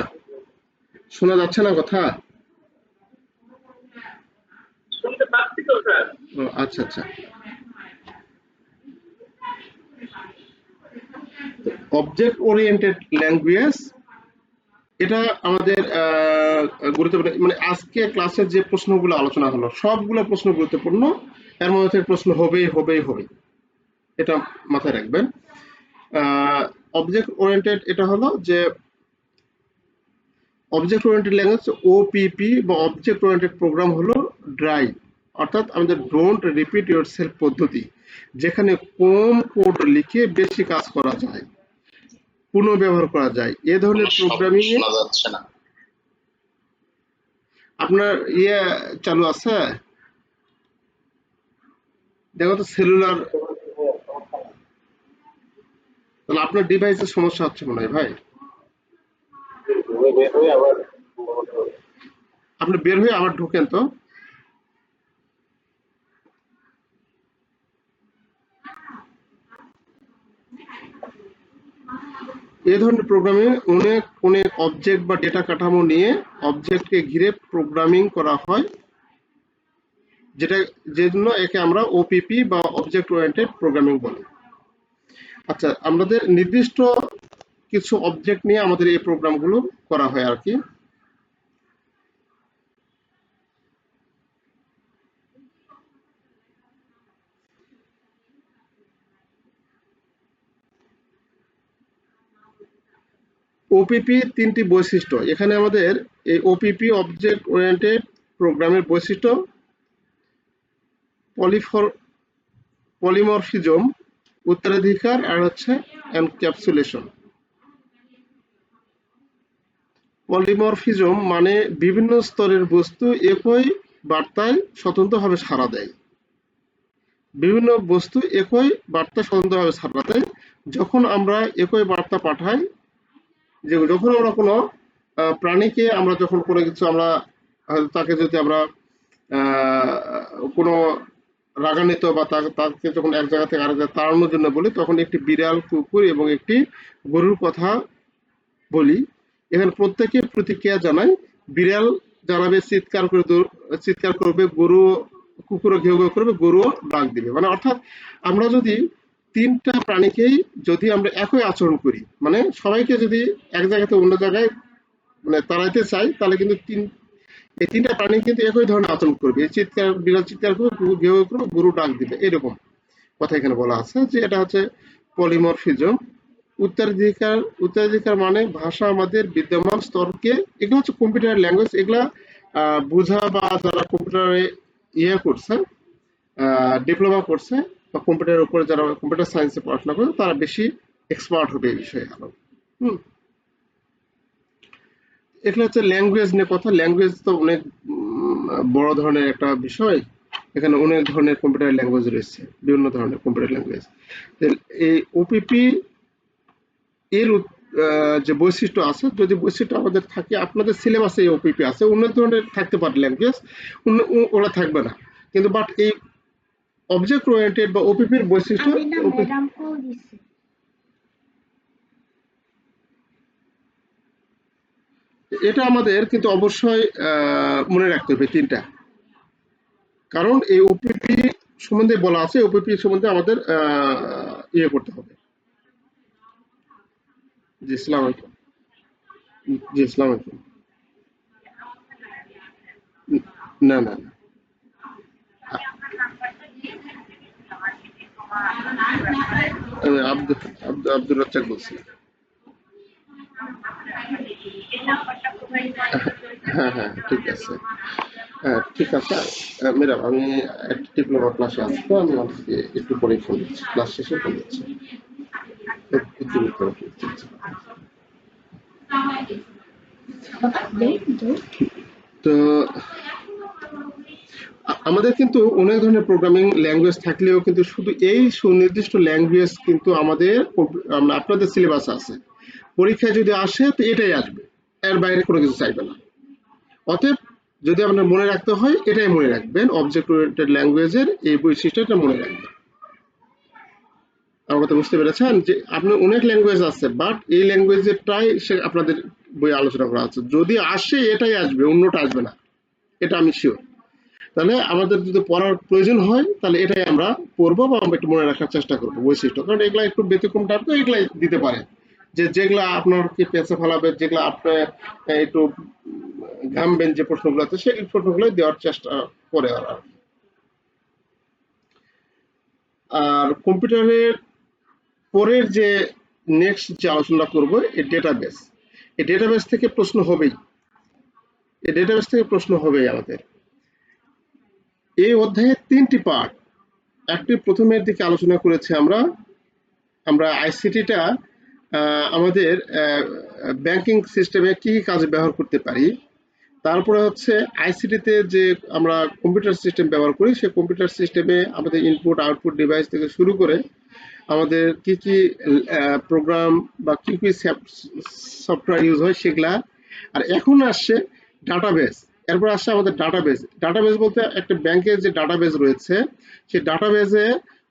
শোনা যাচ্ছে না কথা? ও, আচ্ছা আচ্ছা। অবজেক্ট ওরিয়েন্টেড ল্যাঙ্গুয়েজ এটা আমাদের গুরুত্বপূর্ণ। মানে আজকে ক্লাসের যে প্রশ্নগুলো আলোচনা হলো সবগুলো প্রশ্ন গুরুত্বপূর্ণ, এর মধ্যে থেকে প্রশ্ন হবেই, এটা মাথায় রাখবেন। অবজেক্ট ওরিয়েন্টেড এটা হলো যে অবজেক্ট ওরিয়েন্টেড ল্যাঙ্গুয়েজ ওপিপি বা অবজেক্ট ওরিয়েন্টেড প্রোগ্রাম হলো ড্রাইভ, অর্থাৎ আমাদের ডোন্ট রিপিট ইউরসেলফ পদ্ধতি, যেখানে কম কোড লিখে বেশি কাজ করা যায়, পুনর্ব্যবহার করা যায়। এ ধরনের প্রোগ্রামিং এ আপনার চালু আছে? দেখো তো সেলুলার তাহলে আপনার ডিভাইসের সমস্যা হচ্ছে মনে হয় ভাই। ঘুরে বের হয়ে আবার মনে হবে। আপনি বের হয়ে আবার ঢোকেন তো। এই ধরনের প্রোগ্রামে অনেক অনেক অবজেক্ট বা ডেটা কাঠামো নিয়ে অবজেক্টকে ঘিরে প্রোগ্রামিং করা হয়, যেটা যে জন্য একে আমরা ওপিপি বা অবজেক্ট ওরিয়েন্টেড প্রোগ্রামিং বলি। আচ্ছা, আমাদের নির্দিষ্ট কিছু অবজেক্ট নিয়ে আমাদের এই প্রোগ্রামগুলো করা হয় আর কি। ওপিপি তিনটি বৈশিষ্ট্য এখানে আমাদের। এই ওপিপি অবজেক্ট ওরিয়েন্টেড প্রোগ্রামের বৈশিষ্ট্য পলিমরফিজম, উত্তরাধিকার, আর হচ্ছে এনক্যাপসুলেশন। পলিমরফিজম মানে বিভিন্ন স্তরের বস্তু একই বার্তায় স্বতন্ত্রভাবে সাড়া দেয়। বিভিন্ন বস্তু একই বার্তা স্বতন্ত্রভাবে সাড়া দেয়। যখন আমরা একই বার্তা পাঠাই, যে যখন আমরা কোনো প্রাণীকে আমরা যখন কোনো কিছু আমরা তাকে যদি আমরা কোনো রাগান্বিত বা তাকে যখন এক জায়গা থেকে আরেক জায়গায় তাড়ানোর জন্য বলি, তখন একটি বিড়াল, কুকুর এবং একটি গরুর কথা বলি। এখানে প্রত্যেকে প্রতিক্রিয়া জানায়। বিড়াল জানাবে, চিৎকার করবে, গরু কুকুরও ঘেউ ঘেউ করবে, গরুও ডাক দিবে। মানে অর্থাৎ আমরা যদি তিনটা প্রাণীকেই যদি আমরা একই আচরণ করি, মানে সবাইকে যদি এক জায়গা থেকে অন্য জায়গায় মানে তাড়াইতে চাই, তাহলে কিন্তু এই তিনটা প্রাণী কিন্তু একই ধরনের আচরণ করবে। এই বিড়াল চিৎকার করবে, কুকুর ঘেউ ঘেউ করবে, গরু ডাক দিবে, এরকম কথা এখানে বলা আছে যে এটা হচ্ছে পলিমরফিজম। উত্তরাধিকার, উত্তরাধিকার মানে ভাষা আমাদের বিদ্যমান স্তরকে, এগুলো হচ্ছে কম্পিউটার ল্যাঙ্গুয়েজ। এগুলা বোঝা বা যারা কম্পিউটারে ইয়ে করছে, ডিপ্লোমা করছে বা কম্পিউটারের উপরে যারা কম্পিউটার সায়েন্সে পড়াশোনা করে, তারা বেশি এক্সপার্ট হবে এই বিষয়ে আরো। হুম। এখানে হচ্ছে ল্যাঙ্গুয়েজ নিয়ে কথা। ল্যাঙ্গুয়েজ তো অনেক বড় ধরনের একটা বিষয়। এখানে অনেক ধরনের কম্পিউটার ল্যাঙ্গুয়েজ রয়েছে, বিভিন্ন ধরনের কম্পিউটার ল্যাঙ্গুয়েজ। এই ওপিপি এর যে বৈশিষ্ট্য আছে, যদি বৈশিষ্ট্য আমাদের থাকে, আপনাদের সিলেবাসে ওপিপি আছে, অন্য ধরনের থাকতে পারে ল্যাঙ্গুয়েজ, ওরা থাকবে না। কিন্তু বাট এই অবজেক্ট ওরিয়েন্টেড বা ওপিপির বৈশিষ্ট্য, আমি না ম্যাডাম কল দিছি। এটা আমাদের কিন্তু অবশ্যই মনে রাখতে হবে তিনটা। কারণ এই ওপিপি সম্বন্ধে বলা আছে, ওপিপি সম্বন্ধে আমাদের ইয়ে করতে হবে। জি, আসসালামু আলাইকুম। জি, আসসালামু আলাইকুম। না, না, না। আমি আব্দুর রাজ্জাক বলছি। হ্যাঁ, হ্যাঁ, ঠিক আছে। হ্যাঁ, ঠিক আছে। ম্যাডাম, আমি একটা ডিপ্লোমা ক্লাসে আছি, তো আমি আপনাকে একটু পরে ফোন দিচ্ছি, ক্লাস শেষে ফোন দিচ্ছি। একটু করে ফোন দিচ্ছি। তো আমাদের কিন্তু অনেক ধরনের প্রোগ্রামিং ল্যাঙ্গুয়েজ থাকলেও কিন্তু শুধু এই সুনির্দিষ্ট ল্যাঙ্গুয়েজ কিন্তু আমাদের আপনাদের সিলেবাস আছে। পরীক্ষায় যদি আসে তো এটাই আসবে, এর বাইরে কোনো কিছু চাইবে না। অতএব যদি আপনার মনে রাখতে হয়, এটাই মনে রাখবেন, অবজেক্ট ওরিয়েন্টেড ল্যাঙ্গুয়েজের এই বৈশিষ্ট্যটা মনে রাখবেন। আমার কথা বুঝতে পেরেছেন? যে আপনার অনেক ল্যাঙ্গুয়েজ আছে, বাট এই ল্যাঙ্গুয়েজেরটাই সে আপনাদের বই আলোচনা করা আছে। যদি আসে এটাই আসবে, অন্যটা আসবে না, এটা আমি শিওর। তাহলে আমাদের যদি পড়ার প্রয়োজন হয়, তাহলে এটাই আমরা পড়বো বা আমরা একটু মনে রাখার চেষ্টা করবো বৈশিষ্ট্য। কারণ এগুলা একটু ব্যতিক্রম টাইপ, তো এগুলাই দিতে পারে, যে যেগুলা আপনার কি পেছে ফেলাবে, যেগুলা আপনার একটু ঘামবেন, যে প্রশ্নগুলো আছে সেই প্রশ্নগুলো দেওয়ার চেষ্টা করে ওরা। আর কম্পিউটারের পরের যে নেক্সট যে আলোচনা করব, এই ডেটাবেস। এই ডেটাবেস থেকে প্রশ্ন হবেই, এই ডেটাবেস থেকে প্রশ্ন হবেই আমাদের। এই অধ্যায়ে তিনটি পার্ট। একটি প্রথমের দিকে আলোচনা করেছি আমরা আমরা আইসিটিটা আমাদের ব্যাংকিং সিস্টেমে কি কি কাজে ব্যবহার করতে পারি। তারপরে হচ্ছে আইসিটিতে যে আমরা কম্পিউটার সিস্টেম ব্যবহার করি, সেই কম্পিউটার সিস্টেমে আমাদের ইনপুট আউটপুট ডিভাইস থেকে শুরু করে আমাদের কি কি প্রোগ্রাম বা কি কি সফটওয়্যার ইউজ হয় সেগুলা। আর এখন আসছে ডাটাবেস, এরপর আসছে আমাদের ডাটাবেস। ডাটাবেস বলতে একটা ব্যাংকের যে ডাটাবেস রয়েছে সেই ডাটাবেসে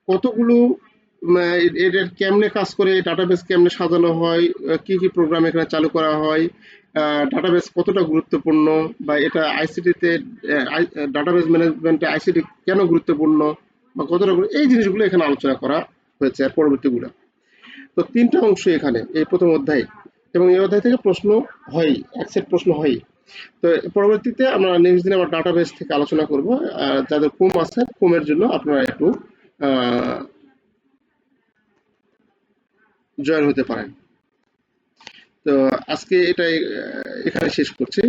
কতগুলো এদের কেমনে কাজ করে, ডাটাবেস কেমনে সাজানো হয়, কি কি প্রোগ্রাম এখানে চালু করা হয়, ডাটাবেস কতটা গুরুত্বপূর্ণ, বা এটা আইসিটিতে ডাটাবেস ম্যানেজমেন্টে আইসিটি কেন গুরুত্বপূর্ণ বা কতটা এই জিনিসগুলো এখানে আলোচনা করা হয়েছে আর পরবর্তীগুলো। তো 3টা অংশ এখানে এই প্রথম অধ্যায়, এবং এই অধ্যায় থেকে প্রশ্ন হয়, এক সেট প্রশ্ন হয়। তো পরবর্তীতে আমরা নেক্সট দিন আবার ডাটাবেস থেকে আলোচনা করব। যাদের কুম আছে কুমের জন্য আপনারা একটু জয়েন হতে পারেন। তো আজকে এটাই এখানে শেষ করছি।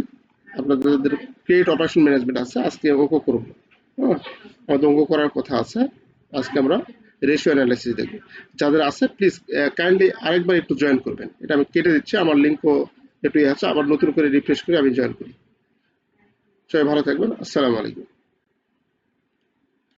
আপনাদের ক্রিয়েট অপারেশন ম্যানেজমেন্ট আছে, আজকে অঙ্ক করব। হ্যাঁ, আমাদের অঙ্ক করার কথা আছে। আজকে আমরা রেশিও অ্যানালাইসিস দেখব। যাদের আছে প্লিজ কাইন্ডলি আরেকবার একটু জয়েন করবেন। এটা আমি কেটে দিচ্ছি, আমার লিঙ্কও একটু আছে, আবার নতুন করে রিফ্রেশ করে আমি জয়েন করি। সবাই ভালো থাকবেন। আসসালামু আলাইকুম।